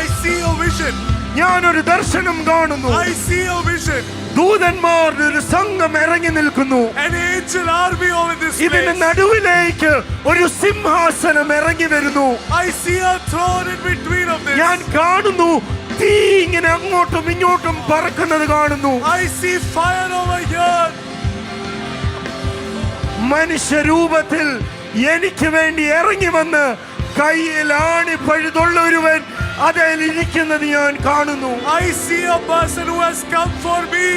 I see a vision. ഞാൻ ഒരു ദർശനം കാണുന്നു. I see a vision. ദൂതന്മാരുടെ ഒരു സംഘം ഇറങ്ങി നിൽക്കുന്നു. An angel army over this ഇതിന്റെ place. നടുവിലേക്ക് ഒരു സിംഹാസനം ഇറങ്ങി വരുന്നു. I see a throne in between of this. ഞാൻ കാണുന്നു തീ ഇങ്ങനെ അങ്ങോട്ടും ഇങ്ങോട്ടും പറക്കുന്നത് കാണുന്നു. I see fire over here. മനുഷ്യരൂപത്തിൽ എനിക്ക് വേണ്ടി ഇറങ്ങി വന്ന് കയ്യിൽ ആണി പഴുതുള്ള ഒരുവൻ അതിൽ ഇരിക്കുന്നത് ഞാൻ കാണുന്നു. I see a person who has come for me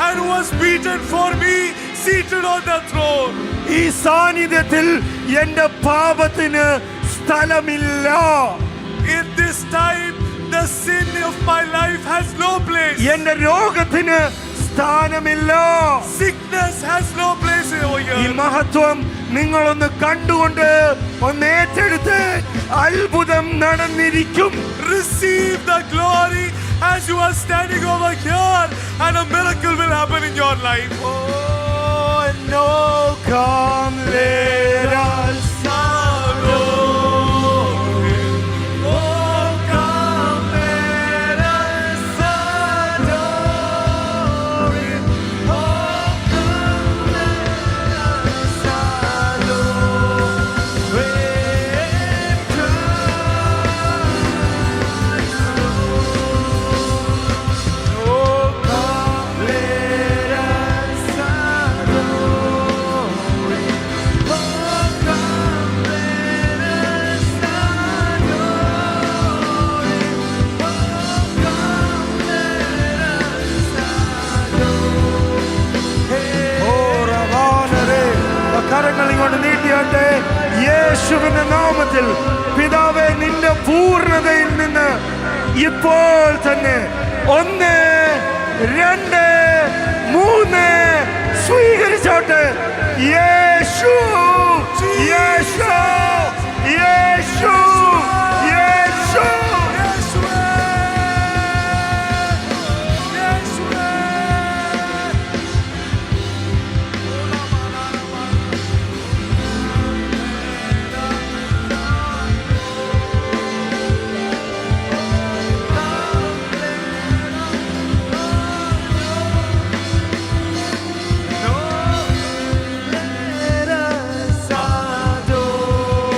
and who was beaten for me, seated on the throne. ഈ സാന്നിധ്യത്തിൽ എന്റെ പാപത്തിന് സ്ഥലമില്ല. In this time, the sin of my life has no place. എന്റെ രോഗത്തിന് സ്ഥാനമില്ല. Sickness has no place over ഈ here. മഹത്വം നിങ്ങളൊന്ന് കണ്ടുകൊണ്ട് ഒന്ന് ഏറ്റെടുത്ത് അത്ഭുതം നടന്നിരിക്കും. Receive the glory as you are standing over here, and a miracle will happen in your life. Oh, no, come let us adore him. Oh, come let us adore him. Oh, come let us adore him. Oh, come let us adore him. Oh, come let us adore him. Oh, come let us adore him. Oh, Ravanare, കരങ്ങൾ ഇങ്ങോട്ട് നീട്ടിയാട്ടെ. യേശുവിന്റെ നാമത്തിൽ പിതാവേ, നിന്റെ പൂർണ്ണതയിൽ നിന്ന് ഇപ്പോൾ തന്നെ 1, 2, 3 സ്വീകരിച്ചോട്ടെ. യേശു യേശു യേശു യേശു. Let us adore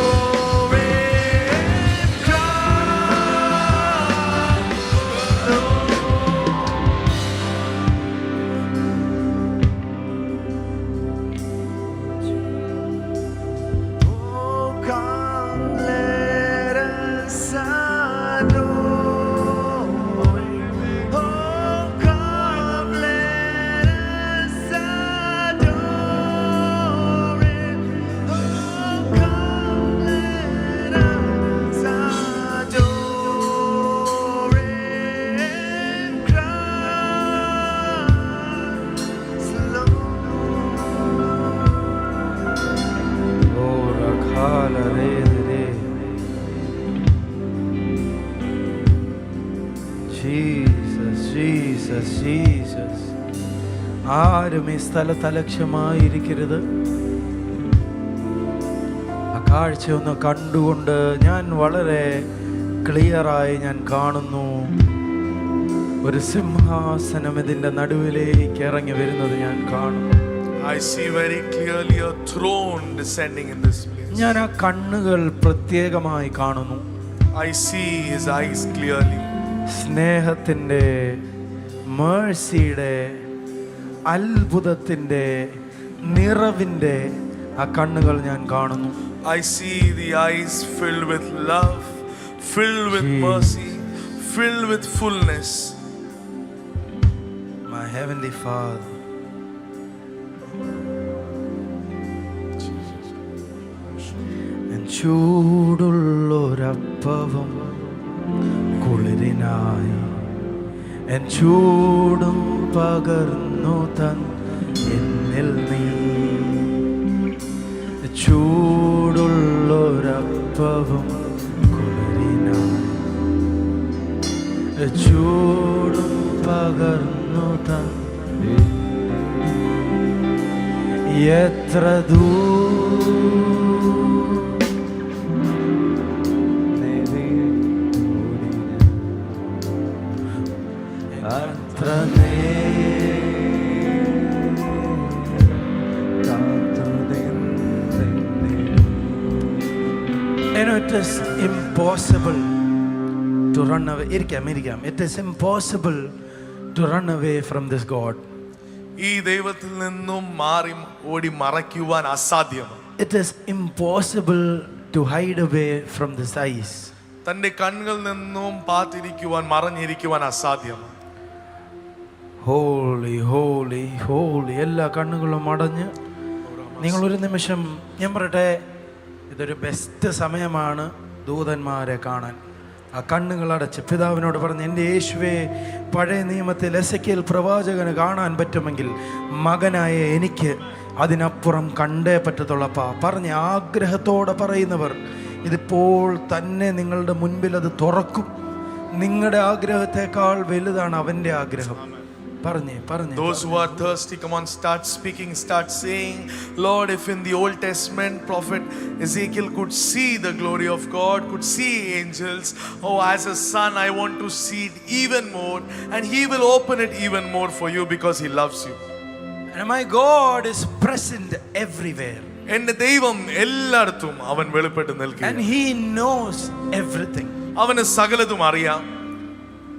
Jesus. ആരും ഈ സ്ഥലത്ത് അലക്ഷ്യമായിരിക്കരുത്. ആ കാഴ്ച ഒന്ന് കണ്ടുകൊണ്ട് ഞാൻ വളരെ ക്ലിയറായി ഞാൻ കാണുന്നു, ഒരു സിംഹാസനം ഇതിന്റെ നടുവിലേക്ക് ഇറങ്ങി വരുന്നത് ഞാൻ കാണുന്നു. I see very clearly a throne descending in this place. ഞാൻ ആ കണ്ണുകൾ പ്രത്യേകമായി കാണുന്നു. I see his eyes clearly. സ്നേഹത്തിൻ്റെ, മേഴ്സിയുടെ, അത്ഭുതത്തിൻ്റെ, നിറവിൻ്റെ ആ കണ്ണുകൾ ഞാൻ കാണുന്നു. I see the eyes filled with love, filled with Jesus. mercy, filled with fullness. My heavenly Father. ചൂടുള്ളൊരപ്പവും കുളിരിനായി എൻ ചൂടും പകർന്നു തൻ എന്നിൽ നീ. ചൂടുള്ളൊരപ്പവും കുളിരിനായി ചൂടും പകർന്നു തൻ എത്ര It is impossible to run away. It is impossible to run away from this God. ഈ ദൈവത്തിൽ നിന്നും മാറി ഓടി മറയ്ക്കുവാൻ അസാധ്യമാണ്. It is impossible to hide away from this eyes. തന്റെ കണ്ണുകളിൽ നിന്നും പാത്തിരിക്കുവാൻ, മറഞ്ഞിരിക്കുവാൻ അസാധ്യമാണ്. Holy holy holy. എല്ലാ കണ്ണുകളും അടഞ്ഞ് നിങ്ങളൊരു നിമിഷം, ഞാൻ പറയട്ടെ, ഇതൊരു ബെസ്റ്റ് സമയമാണ് ദൂതന്മാരെ കാണാൻ. ആ കണ്ണുകൾ അടച്ച് പിതാവിനോട് പറഞ്ഞ്, എൻ്റെ യേശുവേ, പഴയ നിയമത്തിൽ എസെക്കിയേൽ പ്രവാചകന് കാണാൻ പറ്റുമെങ്കിൽ മകനായ എനിക്ക് അതിനപ്പുറം കണ്ടേ പറ്റത്തുള്ളപ്പാ പറഞ്ഞ് ആഗ്രഹത്തോടെ പറയുന്നവർ ഇതിപ്പോൾ തന്നെ നിങ്ങളുടെ മുൻപിൽ അത് തുറക്കും. നിങ്ങളുടെ ആഗ്രഹത്തെക്കാൾ വലുതാണ് അവൻ്റെ ആഗ്രഹം. പറഞ്ഞേ. Those who are thirsty, come on, start speaking, start saying, Lord, if in the Old Testament prophet Ezekiel could see the glory of God, could see angels, oh, as a son I want to see it even more, and he will open it even more for you because he loves you. And my God is present everywhere. എന്റെ ദൈവം എല്ലായിടത്തും അവൻ വെളിപ്പെട്ട് നിൽക്കുന്നു. And he knows everything. അവന് സകലതും അറിയാം.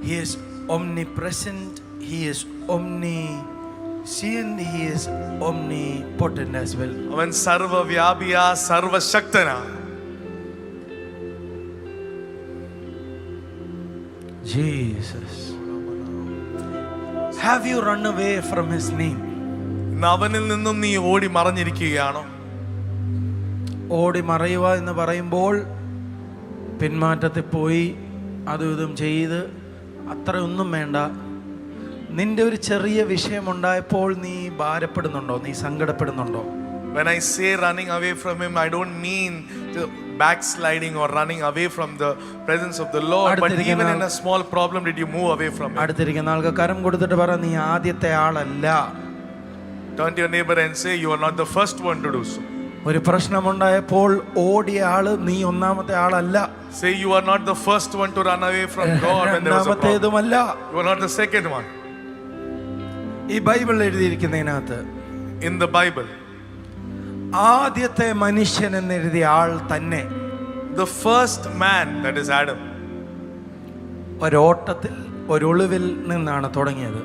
He is omnipresent. He is omniscient. He is omnipotent as well. അവൻ സർവവ്യാപിയാ, സർവശക്തനാ. Jesus. Have you run away from his name? അവനിൽ നിന്നും നീ ഓടി മറഞ്ഞിരിക്കുകയാണോ? ഓടി മറയുക എന്ന് പറയുമ്പോൾ പിന്മാറ്റത്തിൽ പോയി അതും ഇതും ചെയ്ത് അത്രയൊന്നും വേണ്ട. നിന്റെ ഒരു ചെറിയ വിഷയമുണ്ടായപ്പോൾ നീ ഭാരപ്പെടുന്നുണ്ടോ? നീ സങ്കടപ്പെടുന്നുണ്ടോ? When I say running away from him, I don't mean the backsliding or running away from the presence of the Lord, but even in a small problem, did you move away from him? അടുത്തിരിക്കുന്ന ആൾക്ക് കരം കൊടുത്തിട്ട് പറ, നീ ആദ്യത്തെ ആളല്ല. Turn to your neighbor and say, you are not the first one to do so. ഒരു പ്രശ്നമുണ്ടായപ്പോൾ ഓടിയ ആള് നീ ഒന്നാമത്തെ ആളല്ല. Say, you are not the first one to run away from God when there was a problem. രണ്ടാമത്തേതുമല്ല. You are not the second one. ഈ ബൈബിളിൽ എഴുതിയിരിക്കുന്നതിനകത്ത് In the Bible, ആദ്യത്തെ മനുഷ്യൻ എന്നെഴുതിയ ആൾ തന്നെ, the first man, that is Adam, ഒരോട്ടത്തിൽ ഒരൊളിവിൽ നിന്നാണ് തുടങ്ങിയത്.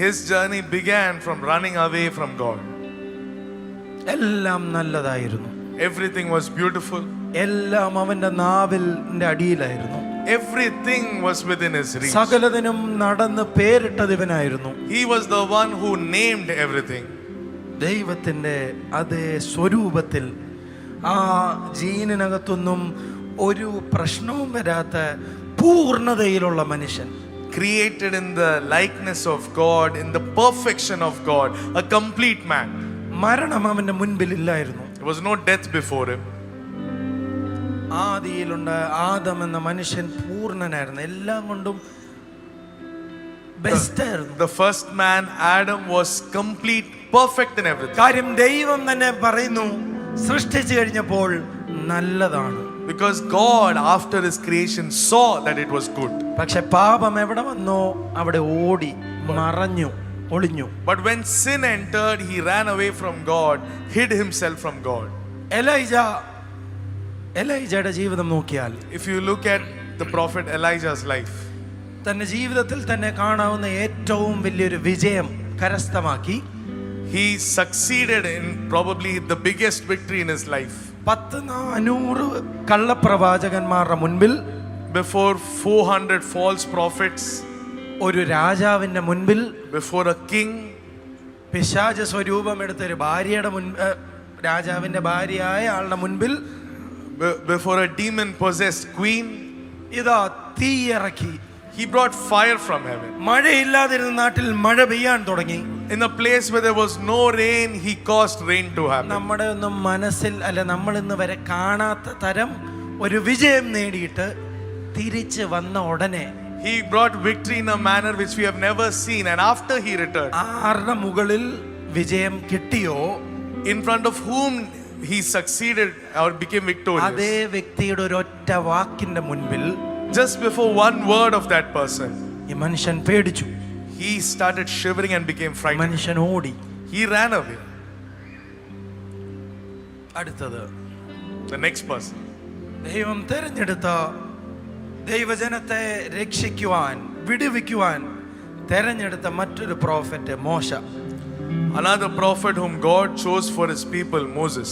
his journey began from running away from God. എല്ലാം നല്ലതായിരുന്നു. Everything was beautiful. എല്ലാം അവന്റെ നാവിന്റെ അടിയിലായിരുന്നു. Everything was within his reach. സകലതിനും നടന്ന് പേരിട്ടത് ഇവനായിരുന്നു. He was the one who named everything. ദൈവത്തിന്റെ അതേ സ്വരൂപത്തിൽ, ആ ജീനിനകത്തൊന്നും ഒരു പ്രശ്നവും വരാത്ത പൂർണ്ണതയിലുള്ള മനുഷ്യൻ, Created in the likeness of God, in the perfection of God, a complete man. മരണം അവന്റെ മുൻപിൽ ഇല്ലായിരുന്നു. There was no death before him. ആദിയിലുണ്ട് Adam എന്ന മനുഷ്യൻ പൂർണ്ണനായിരുന്നു. എല്ലാം കൊണ്ടും ബെസ്റ്റ് ആയിരുന്നു. The first man, Adam, was complete, perfect in everything. കാര്യം ദൈവം തന്നെ പറയുന്നു, സൃഷ്ടിച്ചു കഴിഞ്ഞപ്പോൾ നല്ലതാണ്. Because God, after his creation, saw that it was good. പക്ഷെ പാപം എവിടെ വന്നോ അവിടെ ഓടി മറഞ്ഞു ഒളിഞ്ഞു. But when sin entered, he ran away from God, hid himself from God. എലൈജയുടെ ജീവിതം നോക്കിയാൽ, If you look at the prophet Elijah's life, തന്റെ ജീവിതത്തിൽ തന്നെ കാണാവുന്ന ഏറ്റവും വലിയൊരു വിജയം കരസ്ഥമാക്കി. he succeeded in probably the biggest victory in his life. 400 കള്ളപ്രവാചകന്മാരുടെ മുൻപിൽ, Before 400 false prophets, ഒരു രാജാവിന്റെ മുൻപിൽ, before a king, പിശാച സ്വരൂപം എടുത്ത ഒരു ഭാര്യയുടെ രാജാവിന്റെ ഭാര്യയായ ആളുടെ മുൻപിൽ, before a demon possessed queen, ഇതാ തീയിറക്കി. he brought fire from heaven. മഴയില്ലാതിരുന്ന നാട്ടിൽ മഴ പെയ്യാൻ തുടങ്ങി. In a place where there was no rain, he caused rain to happen. നമ്മുടെ ഒന്നും മനസ്സിൽ അല്ല, നമ്മൾ ഇന്ന് വരെ കാണാത്ത തരം ഒരു വിജയം നേടിയിട്ട് തിരിച്ച് വന്ന ഉടനെ He brought victory in a manner which we have never seen, and after he returned, ആരുടെ മുകളിൽ വിജയം കിട്ടിയോ in front of whom he succeeded or became victorious, അതേ വ്യക്തിയുടെ ഒരൊറ്റ വാക്കിന്റെ മുൻപിൽ, just before one word of that person, ഈ മനുഷ്യൻ പേടിച്ചു. he started shivering and became frightened. മനുഷ്യൻ ഓടി. He ran away. അടുത്തത്, The next person, ദൈവം തെരഞ്ഞെടുത്ത ദൈവജനത്തെ രക്ഷിക്കുവാൻ വിടുവിക്കുവാൻ തെരഞ്ഞെടുത്ത മറ്റൊരു പ്രോഫറ്റ് മോശ. another prophet whom God chose for his people, Moses.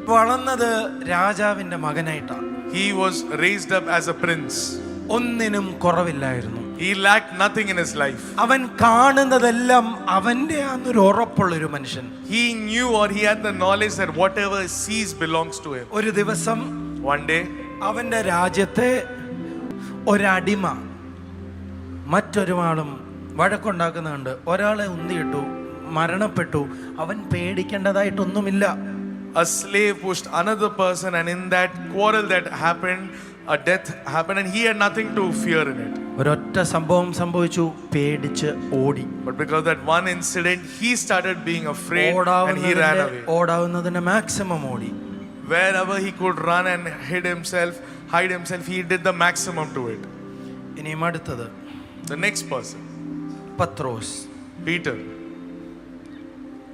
വളർന്നത് രാജാവിന്റെ മകനായിട്ടാണ്. He was raised up as a prince. ഒന്നിനും കുറവില്ലായിരുന്നു. He lacked nothing in his life. അവൻ കാണുന്നതെല്ലാം അവന്റെ ആന്നൊരു ഉറപ്പുള്ളൊരു മനുഷ്യൻ. He knew, or he had the knowledge that whatever he sees belongs to him. ഒരു ദിവസം One day, അവന്റെ രാജ്യത്തെ ഒരടിമ മറ്റൊരുവാളും വഴക്കുണ്ടാക്കുന്നുണ്ട്. ഒരാളെ ഉന്തിയിട്ടു, മരണപ്പെട്ടു. അവൻ പേടിക്കേണ്ടതായിട്ടൊന്നുമില്ല. a slave pushed another person, and in that quarrel that happened, a death happened, and he had nothing to fear in it. ഒരൊറ്റ സംഭവം സംഭവിച്ചു, പേടിച്ച് ഓടി. But because of that one incident, he started being afraid and he ran away. ഓടാവുന്നതിന് maximum ഓടി. Wherever he could run and hide himself, he did the maximum to it. ഇനിയും അടുത്തത്, The next person, Pathros. Peter.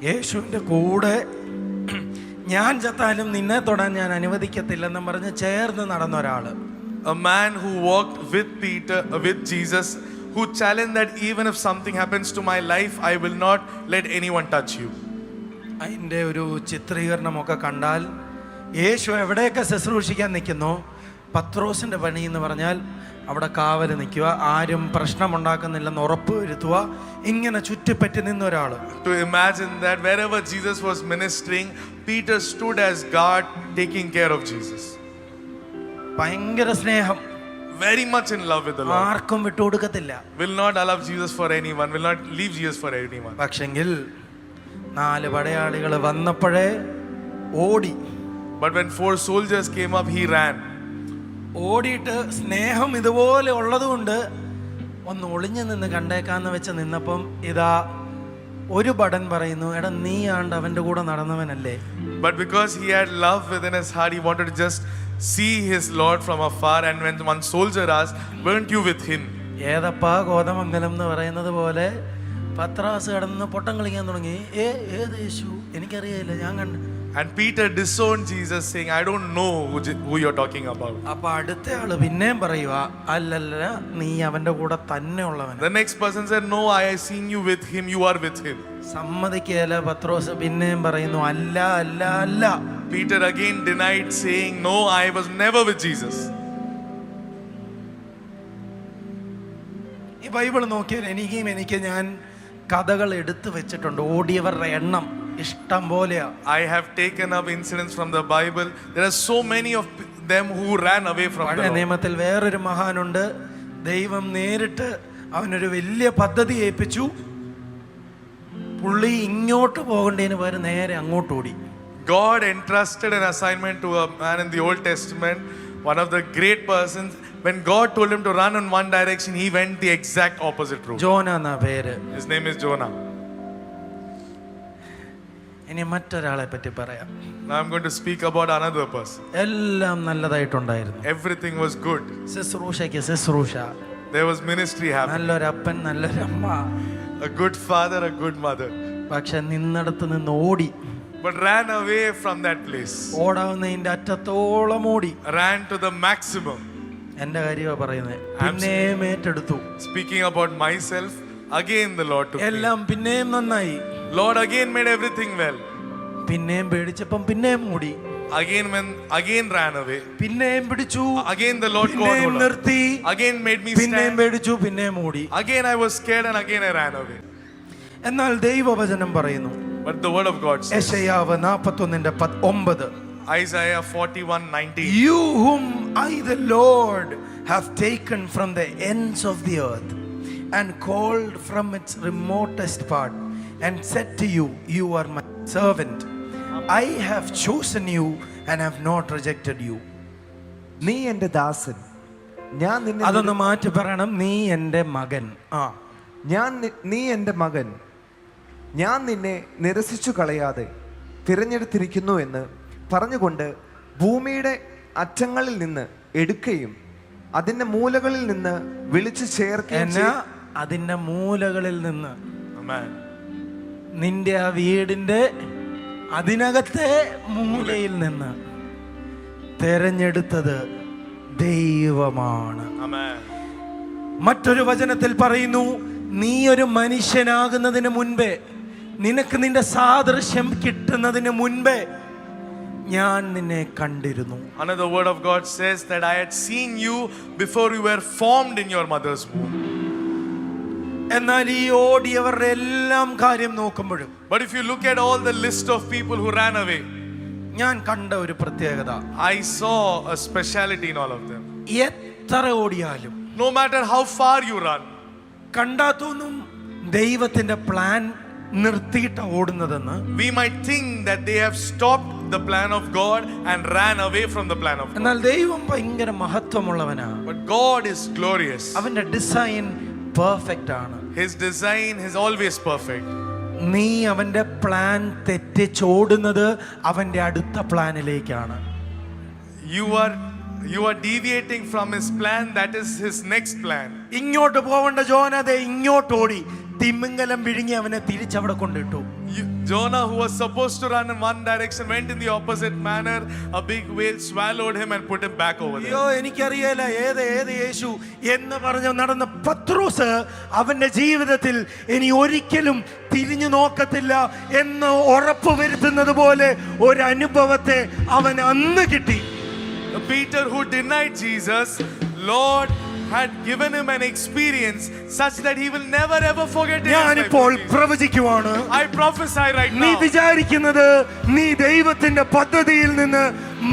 യേശുവിന്റെ കൂടെ ഞാൻ ചത്താലും നിന്നെ തൊടാൻ ഞാൻ അനുവദിക്കത്തില്ലെന്നും പറഞ്ഞ് ചേർന്ന് നടന്ന ഒരാള്. A man who walked with Jesus, who challenged that even if something happens to my life, I will not let anyone touch you. അതിൻ്റെ ഒരു ചിത്രീകരണമൊക്കെ കണ്ടാൽ യേശു എവിടെയൊക്കെ ശുശ്രൂഷിക്കാൻ നിൽക്കുന്നു, പത്രോസിന്റെ പണി എന്ന് പറഞ്ഞാൽ അവിടെ കാവല് നിൽക്കുക, ആരും പ്രശ്നമുണ്ടാക്കുന്നില്ലെന്ന് ഉറപ്പ് വരുത്തുക, ഇങ്ങനെ ചുറ്റിപ്പറ്റി നിന്ന ഒരാള്. To imagine that wherever Jesus was ministering, Peter stood as guard, taking care of Jesus. ഭയങ്കര സ്നേഹം, Very much in love with the Lord. ആർക്കും വിട്ടുകൊടുക്കത്തില്ല. Will not allow Jesus for anyone, will not leave Jesus for anyone. പക്ഷെങ്കിൽ 4 പടയാളികൾ വന്നപ്പോഴേ ഓടി. But when 4 soldiers came up, he ran. ഓടിയിട്ട് സ്നേഹം ഇതുപോലെ ഉള്ളതുകൊണ്ട് ഒന്ന് ഒളിഞ്ഞു നിന്ന് കണ്ടേക്കാന്ന് വെച്ച് നിന്നപ്പം ഇതാ ഒരു ഭടൻ പറയുന്നു, എടാ നീ ആണ്ട് അവന്റെ കൂടെ നടന്നവനല്ലേ. But because he had love within his heart, he wanted to just see his Lord from afar. And when one soldier asked, weren't you with him? ഏതപ്പാ Kothamangalam എന്ന് പറയുന്നത് പോലെ പത്രാസ് കടന്ന് പൊട്ടം കളിക്കാൻ തുടങ്ങി. ഏത് യേശു എനിക്കറിയില്ല, ഞാൻ കണ്ടു. And Peter disowned Jesus, saying, I don't know who you're talking about. അപ്പൊ അടുത്ത ആള് പിന്നെയും പറയുക, അല്ലല്ല നീ അവന്റെ കൂടെ തന്നെ ഉള്ളവൻ. The next person said, no, I have seen you with him, you are with him. സമ്മതിക്കല. പത്രോസ് പിന്നെയും പറയുന്നു, അല്ല അല്ല അല്ല. Peter again denied, saying, no, I was never with Jesus. ഈ ബൈബിൾ നോക്കിയാൽ എനിക്ക് ഞാൻ കഥകൾ എടുത്തു വെച്ചിട്ടുണ്ട്. ഓടിയവരുടെ എണ്ണം ഇഷ്ടം പോലെയാ. I have taken up incidents from the Bible. There are so many of them who ran away from the പഴയ Lord. നിയമത്തിൽ വേറൊരു മഹാനുണ്ട്. ദൈവം നേരിട്ട് അവനൊരു വലിയ പദ്ധതി ഏൽപ്പിച്ചു. പുള്ളി ഇങ്ങോട്ട് പോകേണ്ടതിന് പകരം നേരെ അങ്ങോട്ട് ഓടി. God entrusted an assignment to a man in the Old Testament, one of the great persons, When God told him to run in one direction, he went the exact opposite route. Jonah എന്നാ പേര്. His name is Jonah. ഇനി മറ്റൊരാളെ പറ്റി പറയാം. Now I'm going to speak about another person. എല്ലാം നല്ലതായിട്ടുണ്ടായിരുന്നു. Everything was good. ശുശ്രൂഷയ്ക്ക് ശുശ്രൂഷ, There was ministry happening. നല്ലൊരപ്പൻ, നല്ലൊരമ്മ. A good father, a good mother. പക്ഷെ നിന്നിടത്ത് നിന്ന് ഓടി, But ran away from that place. ഓടാവുന്നതിന്റെ അറ്റത്തോളം ഓടി. Ran to the maximum. എന്റെ കാര്യമാണ് പറയുന്നത്. പിന്നെയും ഏറ്റെടുത്തു. Speaking about myself, again the Lord took me. എല്ലാം പിന്നെയും നന്നായി. Lord again made everything well. പിന്നെയും പേടിച്ചപ്പം പിന്നെയും ഓടി. Again ran away. പിന്നെയും പിടിച്ചു. Again the Lord called പിന്നെയും hold on. നിർത്തി. Again made me പിന്നെയും stand. പേടിച്ചു, പിന്നെയും ഓടി. Again I was scared and again I ran away. എന്നാൽ ദൈവവചനം പറയുന്നു, But the word of God says, യെശയ്യാവ് 41:9, Isaiah 41:19. You whom I the Lord have taken from the ends of the earth and called from its remotest part and said to you, you are my servant. I have chosen you and have not rejected you. നീ എൻ്റെ ദാസൻ, ഞാൻ നിന്നെ അതൊന്ന് മാറ്റി പറയണം, നീ എൻ്റെ മകൻ. നീ എൻ്റെ മകൻ, ഞാൻ നിന്നെ നിരസിച്ചു കളയാതെ തിരഞ്ഞെടുത്തിരിക്കുന്നു എന്ന് പറഞ്ഞുകൊണ്ട് ഭൂമിയുടെ അറ്റങ്ങളിൽ നിന്ന് എടുക്കുകയും അതിന്റെ മൂലകളിൽ നിന്ന് വിളിച്ചു ചേർക്കുകയും അതിന്റെ മൂലകളിൽ നിന്ന്, Amen. നിന്റെ ആ വീടിന്റെ അതിനകത്തെ മൂലയിൽ നിന്ന് തെരഞ്ഞെടുത്തത് ദൈവമാണ്. Amen. മറ്റൊരു വചനത്തിൽ പറയുന്നു, നീ ഒരു മനുഷ്യനാകുന്നതിന് മുൻപേ, നിനക്ക് നിന്റെ സാദൃശ്യം കിട്ടുന്നതിന് മുൻപേ ഞാൻ നിന്നെ കണ്ടിരുന്നു. Another word of God says that I had seen you before you were formed in your mother's womb. എന്നാൽ ഈ ഓടിയവരുടെ എല്ലാം കാര്യം നോക്കുമ്പോഴും, But if you look at all the list of people who ran away, ഞാൻ കണ്ട ഒരു പ്രത്യേകത, I saw a speciality in all of them. എത്ര ഓടിയാലും, No matter how far you run, കണ്ടാത്തൊന്നും ദൈവത്തിന്റെ പ്ലാൻ നിർത്തിയിട്ട് ഓടുന്നതെന്ന്. we might think that they have stopped the plan of God and ran away from the plan of God. എന്നാൽ ദൈവം ഭയങ്കര മഹത്വമുള്ളവനാ. But God is glorious. അവന്റെ design perfect ആണ്. His design is always perfect. നീ അവന്റെ plan തെറ്റിച്ചോടുന്നത് അവന്റെ അടുത്ത പ്ലാനിലേക്കാണ്. You are deviating from his plan, that is his next plan. ഇങ്ങോട്ട് പോവേണ്ട ജോനതെ ഇങ്ങോട്ട് ഓടി, തിമിംഗലം വിഴുങ്ങി അവനെ തിരിച്ചവിടെ കൊണ്ടിട്ടു. Jonah, who was supposed to run in one direction, went in the opposite manner. A big whale swallowed him and put him back over there. അയ്യോ, എനിക്കറിയില്ല ഏത് യേശു എന്ന് പറഞ്ഞ് നടന്ന പത്രോസ് അവന്റെ ജീവിതത്തിൽ ഇനി ഒരിക്കലും തിരിഞ്ഞു നോക്കത്തില്ല എന്ന് ഉറപ്പ് വരുത്തുന്നത് പോലെ ഒരു അനുഭവത്തെ അവൻ അന്ന് കിട്ടി. Peter, who denied Jesus, Lord had given him an experience such that he will never ever forget it. ഞാനിപ്പോൾ പ്രവചിക്കുവാണ്, I prophesy right നീ now. വിചാരിക്കുന്നത് നീ ദൈവത്തിന്റെ പദ്ധതിയിൽ നിന്ന്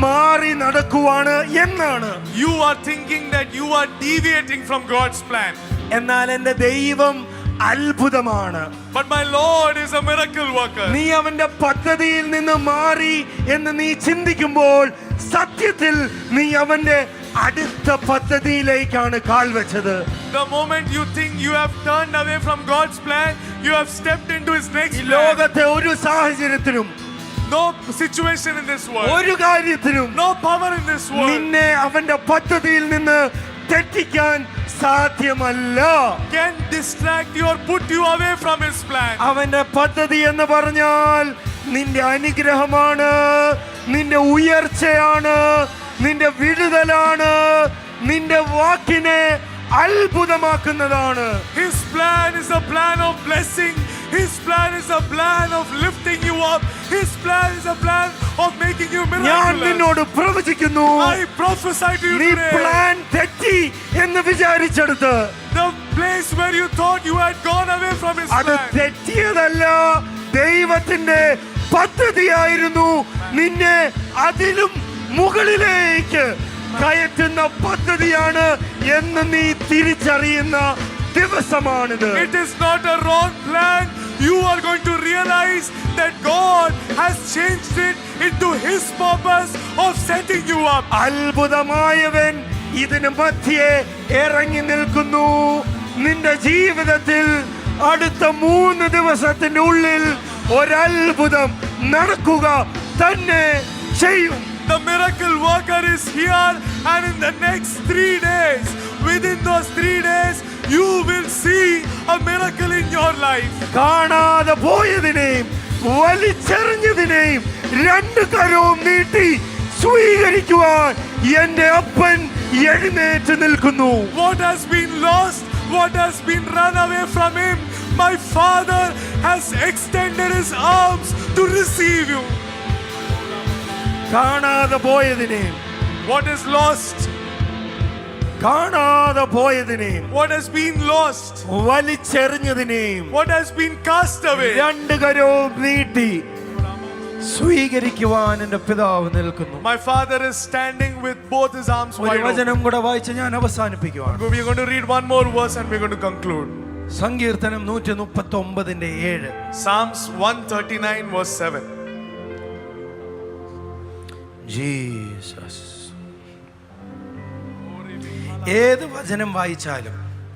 മാറി നടക്കുവാണ് എന്നാണ്. You are thinking that you are deviating from God's plan. എന്നാൽ എന്റെ ദൈവം അത്ഭുതമാണ്. But my Lord is a miracle worker. നീ അവന്റെ പദ്ധതിയിൽ നിന്ന് മാറി എന്ന് നീ ചിന്തിക്കുമ്പോൾ സത്യത്തിൽ നീ അവന്റെ അടുത്ത പദ്ധതിയിലേക്കാണ് കാൽ വെച്ചത്. The moment you think you have turned away from God's plan, you have stepped into his next plan. ലോകത്തെ ഒരു സാഹചര്യത്തിലും, No situation in this world, ഒരു കാര്യത്തിലും no power in this world നിന്നെ അവന്റെ പദ്ധതിയിൽ നിന്ന് തെറ്റിക്കാൻ സാധ്യമല്ല. can distract you or put you away from his plan. അവന്റെ പദ്ധതി എന്ന് പറഞ്ഞാൽ നിന്റെ അനുഗ്രഹമാണ്, നിന്റെ ഉയർച്ചയാണ്, നിന്റെ വിടുതലാണ്, നിന്റെ വാക്കിനെ അത്ഭുതമാക്കുന്നതാണ്. His plan is a plan of blessing. His plan is a plan of lifting you up. His plan is a plan of making you ഞാൻ miraculous. നിന്നോട് പ്രവചിക്കുന്നു, I prophesy to you നീ today. പ്ലാൻ തെറ്റി എന്ന് വിചാരിച്ചെടുത്ത് The place where you thought you had gone away from his അത് plan. തെറ്റിയതല്ല, ദൈവത്തിന്റെ പദ്ധതിയായിരുന്നു. നിന്നെ അതിലും മുകളിലേക്ക് കയറ്റുന്ന പദ്ധതിയാണ് എന്ന് നീ തിരിച്ചറിയുന്ന ദിവസമാണിത്. It is not a wrong plan. You are going to realize that God has changed it into his purpose of setting you up. അത്ഭുതമായവൻ ഇതിന് മധ്യേ ഇറങ്ങി നിൽക്കുന്നു. നിന്റെ ജീവിതത്തിൽ അടുത്ത 3 ദിവസത്തിന്റെ ഉള്ളിൽ ഒരത്ഭുതം നടക്കുക തന്നെ ചെയ്യും. The miracle worker is here, and in the next 3 days, within those 3 days, you will see a miracle in your life. കാണാതെ പോയതിനെയും വലിച്ചെറിഞ്ഞതിനെയും 2 കരവും നീട്ടി സ്വീകരിക്കുവാൻ എന്റെ അപ്പൻ എഴുന്നേറ്റ് നിൽക്കുന്നു. What has been lost, what has been run away from him, my Father has extended his arms to receive you. കാണാതെ പോയതിനെയും What is lost, കാണാതെ പോയതിനെയും what has been lost, വലിച്ചെറിഞ്ഞതിനെയും what has been cast away, 2 കരവും നീട്ടി സ്വീകരിക്കുവാൻ എന്റെ പിതാവ് നിൽക്കുന്നു. my Father is standing with both his arms ഒരു wide open. വചനം കൂടെ വായിച്ച് ഞാൻ അവസാനിപ്പിക്കുവാണ്. We're going to read one more verse and we're going to conclude. സങ്കീർത്തനം 139:7. Psalms 139 verse 7. ജീസസ്. ഏത് വചനം വായിച്ചാലും,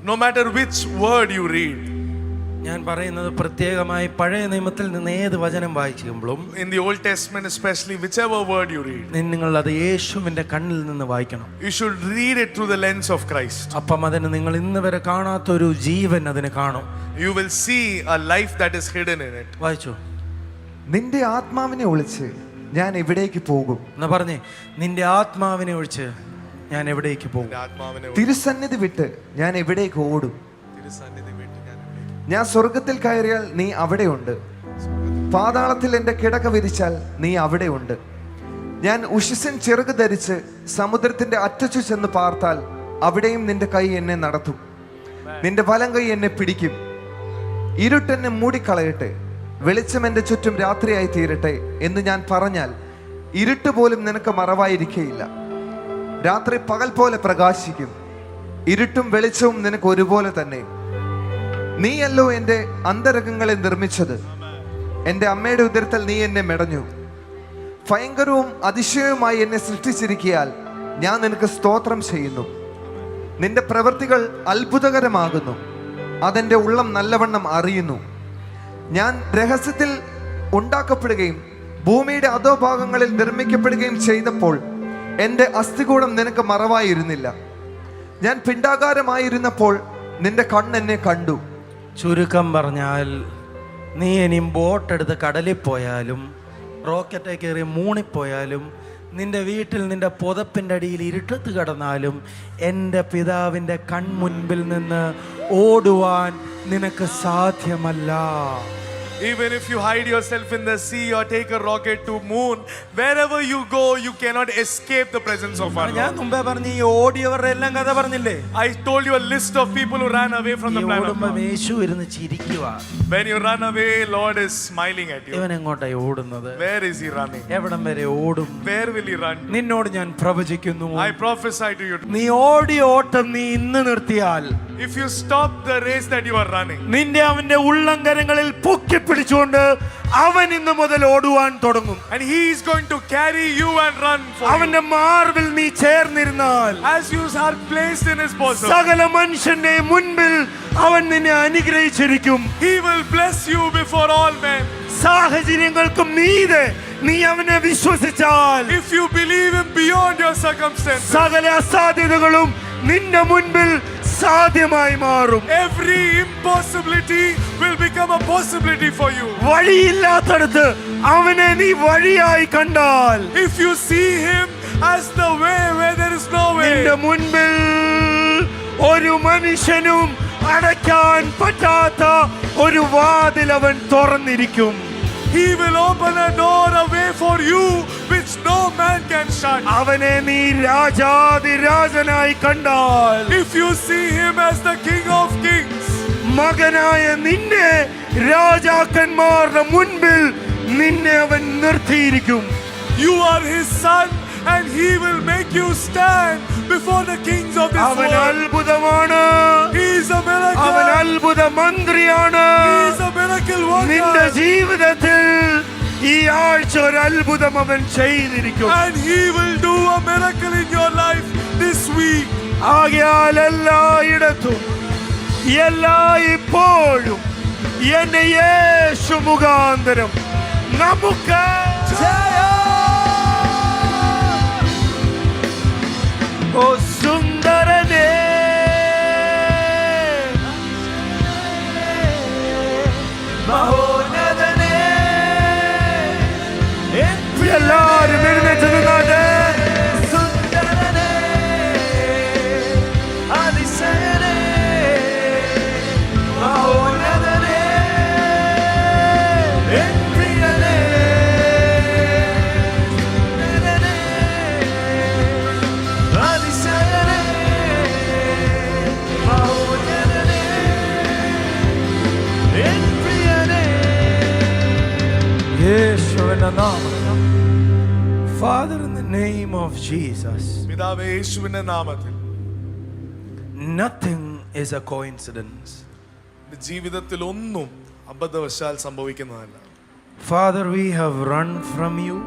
No matter which word you read, ഞാൻ പറയുന്നത് പ്രത്യേകമായി പഴയ നിയമത്തിൽ നിന്ന് ഏത് വചനം വായിക്കുമ്പോഴും in the Old Testament especially, whichever word you read, നിങ്ങൾ അത് യേശുവിന്റെ കണ്ണിൽ നിന്ന് വായിക്കണം. you should read it through the lens of Christ. അപ്പം അതിന് നിങ്ങൾ ഇന്ന് വരെ കാണാത്തൊരു ജീവൻ അതിന് കാണും. You will see a life that is hidden in it. വായിച്ചു. നിന്റെ ആത്മാവിനെ ഒളിച്ച് ഞാൻ എവിടേക്ക് പോകും? എന്നാ പറഞ്ഞേ, നിന്റെ ആത്മാവിനെ ഒഴിച്ച് ഞാൻ എവിടേക്ക് പോകും? തിരുസന്നിധി വിട്ട് ഞാൻ എവിടേക്ക് ഓടും? ഞാൻ സ്വർഗത്തിൽ കയറിയാൽ നീ അവിടെയുണ്ട്, പാതാളത്തിൽ എൻ്റെ കിടക്ക വിരിച്ചാൽ നീ അവിടെയുണ്ട്. ഞാൻ ഉഷസ്സിൻ ചിറക് ധരിച്ച് സമുദ്രത്തിന്റെ അറ്റച്ചു ചെന്ന് പാർത്താൽ അവിടെയും നിന്റെ കൈ എന്നെ നടത്തും, നിന്റെ വലം കൈ എന്നെ പിടിക്കും. ഇരുട്ടെന്നെ മൂടിക്കളയട്ടെ, വെളിച്ചം എൻ്റെ ചുറ്റും രാത്രിയായി തീരട്ടെ എന്ന് ഞാൻ പറഞ്ഞാൽ ഇരുട്ട് പോലും നിനക്ക് മറവായിരിക്കയില്ല. രാത്രി പകൽ പോലെ പ്രകാശിക്കും, ഇരുട്ടും വെളിച്ചവും നിനക്ക് ഒരുപോലെ തന്നെ. നീയല്ലോ എൻ്റെ അന്തരംഗങ്ങളെ നിർമ്മിച്ചത്, എൻ്റെ അമ്മയുടെ ഉദരത്തിൽ നീ എന്നെ മെടഞ്ഞു. ഭയങ്കരവും അതിശയവുമായി എന്നെ സൃഷ്ടിച്ചിരിക്കയാൽ ഞാൻ നിനക്ക് സ്തോത്രം ചെയ്യുന്നു. നിന്റെ പ്രവൃത്തികൾ അത്ഭുതകരമാകുന്നു, അതെൻ്റെ ഉള്ളം നല്ലവണ്ണം അറിയുന്നു. ഞാൻ രഹസ്യത്തിൽ ഉണ്ടാക്കപ്പെടുകയും ഭൂമിയുടെ അധോഭാഗങ്ങളിൽ നിർമ്മിക്കപ്പെടുകയും ചെയ്തപ്പോൾ എൻ്റെ അസ്ഥികൂടം നിനക്ക് മറവായിരുന്നില്ല. ഞാൻ പിണ്ടാകാരമായിരുന്നപ്പോൾ നിന്റെ കണ്ണെന്നെ കണ്ടു. ചുരുക്കം പറഞ്ഞാൽ, നീ ഇനിയും ബോട്ടെടുത്ത് കടലിൽ പോയാലും റോക്കറ്റ് കയറി മൂണിപ്പോയാലും നിന്റെ വീട്ടിൽ നിന്റെ പുതപ്പിൻ്റെ അടിയിൽ ഇരുട്ടത്ത് കിടന്നാലും എൻ്റെ പിതാവിൻ്റെ കൺമുൻപിൽ നിന്ന് ഓടുവാൻ നിനക്ക് സാധ്യമല്ല. Even if you hide yourself in the sea or take a rocket to moon, wherever you go, you cannot escape the presence of our ഞാൻ Lord. മുമ്പേ പറഞ്ഞ ഈ ഓടിയവരുടെ എല്ലാം കഥ പറഞ്ഞില്ലേ? I told you a list of people who ran away from the plan of ഓടുമ്പോ God. യേശു ഇരുന്ന് ചിരിക്കുക. When you run away, Lord is smiling at you. ഇവൻ എങ്ങോട്ടായി ഓടുന്നത്? Where is he running? എവിടം വരെ ഓടും? Where will he run? നിന്നോട് ഞാൻ പ്രവചിക്കുന്നു, I prophesy to you. നീ ഓടിയ ഓട്ടം നീ ഇന്ന് നിർത്തിയാൽ, If you stop the race that you are running, നിന്റെ അവന്റെ ഉള്ളങ്കരങ്ങളിൽ പൊക്കി പിടിച്ചുകൊണ്ട് അവൻ ഇന്ന് മുതൽ ഓടുവാൻ തുടങ്ങും. and he is going to carry you and run for you. അവന്റെ മാർവിൽ നീ ചേർന്നിരുന്നാൽ, As you are placed in his bosom, സകല മനുഷ്യന്റെ മുൻപിൽ അവൻ നിന്നെ അനുഗ്രഹിച്ചിരിക്കും. he will bless you before all men. സാഹചര്യങ്ങൾക്കും മീതെ നീ അവനെ വിശ്വസിച്ചാൽ, If you believe him beyond your circumstances, സകല അസാധ്യതകളും നിന്റെ മുൻപിൽ സാധ്യമായി മാറും. every impossibility will become a possibility for you. വഴിയില്ലാത്തടത്ത് അവനെ നീ വഴിയായി കണ്ടാൽ, If you see him as the way where there is no നിന്റെ way, മുൻപിൽ ഒരു മനുഷ്യനും അടയ്ക്കാൻ പറ്റാത്ത ഒരു വാതിൽ അവൻ തുറന്നിരിക്കും. he will open a door, a way for you which no man can shut. അവനെ നീ രാജാതിരാജനായി കണ്ടാൽ, If you see him as the King of Kings, മകനായ നിന്നെ രാജാക്കന്മാരുടെ മുൻപിൽ നിന്നെ അവൻ നിർത്തിയിരിക്കും. you are his son and he will make you stand before the kings of this അവൻ world. അത്ഭുതമാണ്, He is a അവൻ miracle. അത്ഭുത മന്ത്രിയാണ്. He is a miracle നിന്റെ worker. ജീവിതത്തിൽ ഈ ആഴ്ച ഒരു അത്ഭുതം അവൻ ചെയ്തിരിക്കും. And he will do a miracle in your life this week. ആകയാൽ എല്ലായിടത്തും എല്ലായ്പ്പോഴും എന്നെ യേശു മുഖാന്തരം നമുക്ക് ഓ സുന്ദരനേ മഹോന്നതനേ എല്ലാരും എഴുന്നേറ്റ് നിന്നാട്ടെ. യേശുവിന്റെ നാമത്തിൽ Father, in the name of Jesus, പിതാവേ യേശുവിന്റെ നാമത്തിൽ nothing is a coincidence. ജീവിതത്തിൽ ഒന്നും അബദ്ധവശാൽ സംഭവിക്കുന്നതല്ല. Father, we have run from you.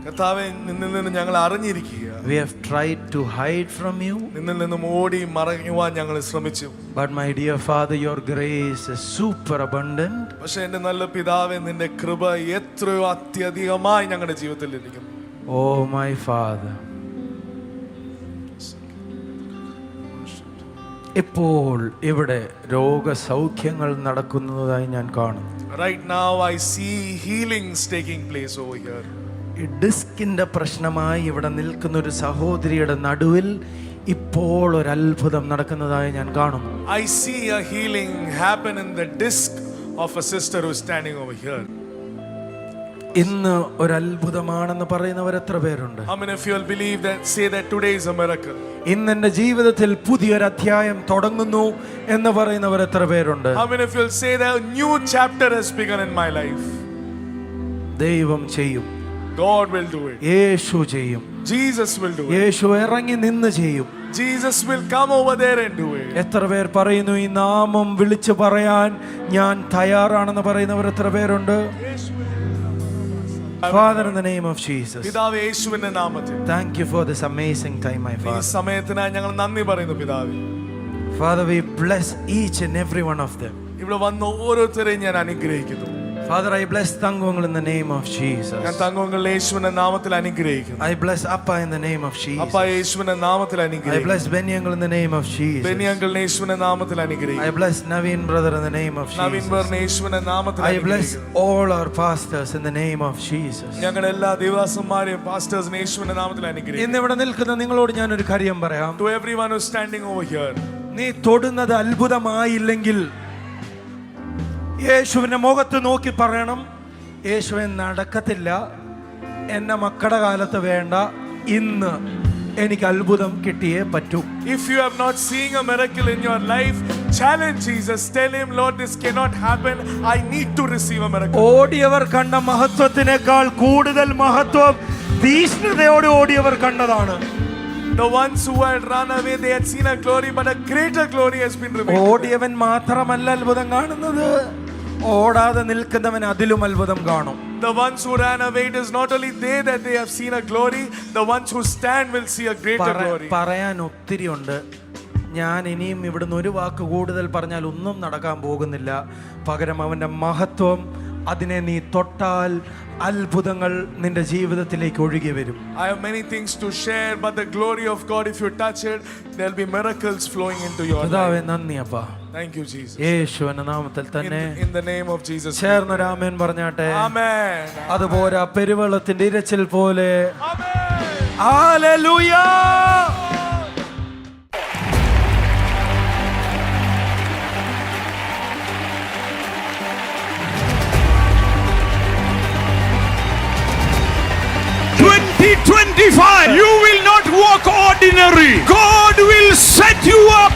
കർത്താവേ നിന്നിൽ നിന്ന് ഞങ്ങൾ അറിഞ്ഞിരിക്കുക. We have tried to hide from you. നിന്നിൽ നിന്നും ഓടി മറയുവാൻ ഞങ്ങൾ ശ്രമിച്ചു. But my dear Father, your grace is super abundant. പക്ഷെ എന്റെ നല്ല പിതാവേ നിന്റെ കൃപ എത്രയോ അത്യധികമായി ഞങ്ങളുടെ ജീവിതത്തിൽ ഇരിക്കുന്നു. Oh my Father, ഇപ്പോൾ ഇവിടെ രോഗസൗഖ്യങ്ങൾ നടക്കുന്നതായി ഞാൻ കാണുന്നു. Right now I see healings taking place over here. ഈ ഡിസ്കിന്റെ പ്രശ്നമായി ഇവിടെ നിൽക്കുന്ന ഒരു സഹോദരിയുടെ നടുവിൽ ഇപ്പോൾ ഒരു അത്ഭുതം നടക്കുന്നതായി ഞാൻ കാണുന്നു. I see a healing happen in the disc of a sister who is standing over here. ഇന്ന് ഒരു അത്ഭുതമാണെന്ന് പറയുന്നവർ എത്ര പേരുണ്ട്? How many of you will believe that, say that today is a miracle? ഇന്ന് എന്റെ ജീവിതത്തിൽ പുതിയൊരു അധ്യായം തുടങ്ങുന്നു എന്ന് പറയുന്നവർ എത്ര പേരുണ്ട്? How many of you will say that a new chapter has begun in my life? ദൈവം ചെയ്യും. God will do it. യേശു ചെയ്യും. Jesus will do it. യേശു ഇറങ്ങി നിന്ന് ചെയ്യും. Jesus will come over there and do it. എത്ര പേർ പറയുന്നു ഈ നാമം വിളിച്ചു പറയാൻ ഞാൻ തയ്യാറാണെന്ന് പറയുന്നവർ എത്ര പേരുണ്ട്? Father, in the name of Jesus, പിതാവേ യേശുവിന്റെ നാമത്തിൽ thank you for this amazing time, my ഈ Father. സമയത്തിനായി ഞങ്ങൾ നന്ദി പറയുന്നു പിതാവേ. Father, we bless each and every one of them. ഇവിടെ വന്ന ഓരോരുത്തരെയും ഞാൻ അനുഗ്രഹിക്കുന്നു. Father, I bless Tangwongal in the name of Jesus. ഞാൻ തങ്കങ്ങൾ യേശുവിന്റെ നാമത്തിൽ അനുഗ്രഹിക്കുന്നു. I bless Appa in the name of Jesus. അപ്പ യേശുവിന്റെ നാമത്തിൽ I അനുഗ്രഹിക്കുന്നു. bless Benyangal in the name of Jesus. ബെനിയങ്കൾ യേശുവിന്റെ നാമത്തിൽ I അനുഗ്രഹിക്കുന്നു. bless Naveen brother in the name of Naveen Jesus. ബർനെ യേശുവിന്റെ നാമത്തിൽ I bless അനുഗ്രഹിക്കുന്നു. all our pastors in the name of Jesus. ഞങ്ങളുടെ എല്ലാ ദേവദാസന്മാരെയും പാസ്റ്റേഴ്സിനെ യേശുവിന്റെ നാമത്തിൽ അനുഗ്രഹിക്കുന്നു. ഇന്ന് ഇവിടെ നിൽക്കുന്ന നിങ്ങളോട് ഞാൻ ഒരു കാര്യം പറയാം. To everyone who is standing over here, നീ തൊടുന്നത് അത്ഭുതമായില്ലെങ്കിൽ യേശുവിന്റെ മുഖത്ത് നോക്കി പറയണം, യേശുവെ നടക്കത്തില്ല, എന്നെ മക്കളുടെ കാലത്ത് വേണ്ട, ഇന്ന് എനിക്ക് അത്ഭുതം കിട്ടിയേ പറ്റൂ. if you have not seen a miracle in your life, challenge Jesus. Tell him, Lord, this cannot happen. I need to receive a miracle. ഓടിയവർ കണ്ട മഹത്വത്തിനേക്കാൾ കൂടുതൽ മഹത്വം തീഷ്ണതയോടെ ഓടിയവർ കണ്ടതാണ്. The ones who had run away, they had seen a glory, but a greater glory has been revealed. ഓടിയവൻ മാത്രമല്ല അത്ഭുതം കാണുന്നത്, ഓടാതെ നിൽക്കുന്നവൻ അതിലും അത്ഭുതം കാണും. The ones who ran away, it is not only they that they have seen a glory, the ones who stand will see a greater glory. പറയാൻ ഒത്തിരി ഉണ്ട്. ഞാൻ ഇനിയും ഇവിടുന്ന് ഒരു വാക്ക് കൂടുതൽ പറഞ്ഞാൽ ഒന്നും നടക്കാൻ പോകുന്നില്ല. പകരം അവന്റെ മഹത്വം, അതിനെ നീ തൊട്ടാൽ അത്ഭുതങ്ങൾ നിന്റെ ജീവിതത്തിലേക്ക് ഒഴുകി വരും. I have many things to share, but the glory of God, if you touch it, there will be miracles flowing into your കർത്താവേ life. നന്ദി അപ്പാ. Thank you, Jesus. യേശുവിന്റെ നാമത്തിൽ തന്നെ In the name of Jesus. ചേർന്നൊരു ആമേൻ പറഞ്ഞാട്ടെ. Amen. അതുപോലെ പെരുവെള്ളത്തിന്റെ ഇരച്ചിൽ പോലെ. Amen. Hallelujah. You will not walk ordinary. God will set you up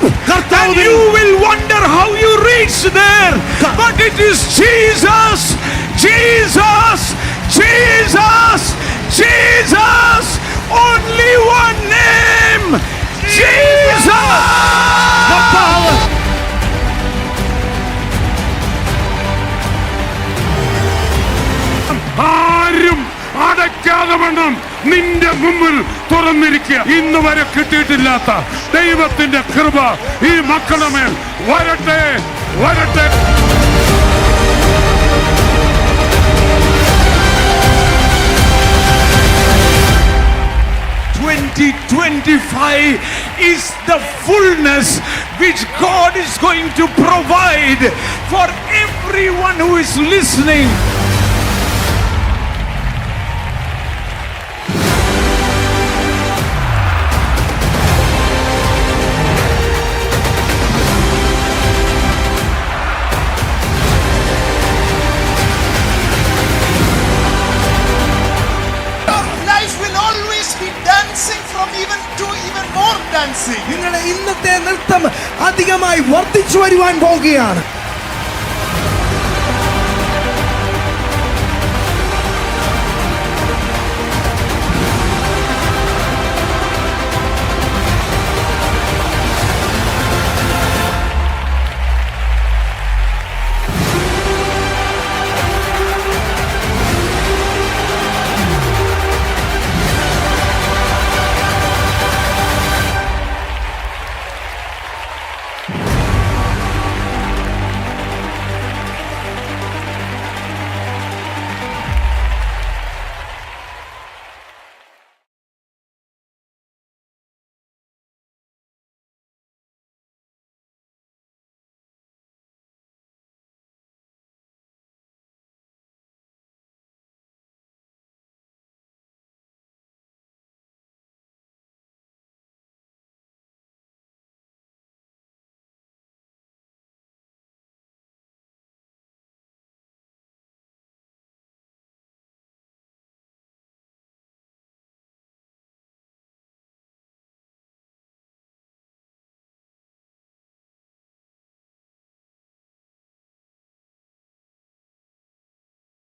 and you will wonder how you reach there. But it is Jesus, Jesus, Jesus, Jesus. Only one name, Jesus. The power. ആരും അടയ്ക്കാതെ വേണം നിന്റെ മുമ്പിൽ തുറന്നിരിക്കുക. ഇന്ന് വരെ കിട്ടിയിട്ടില്ലാത്ത ദൈവത്തിന്റെ കൃപ ഈ മക്കളുടെ മേൽ വരട്ടെ, വരട്ടെ. 2025 is the fullness which God is going to provide for everyone who is listening. Life will always be dancing from even to even more dancing. നിങ്ങളുടെ ഇന്നത്തെ നൃത്തം അധികമായി വർദ്ധിച്ചു വരുവാൻ പോകുകയാണ്.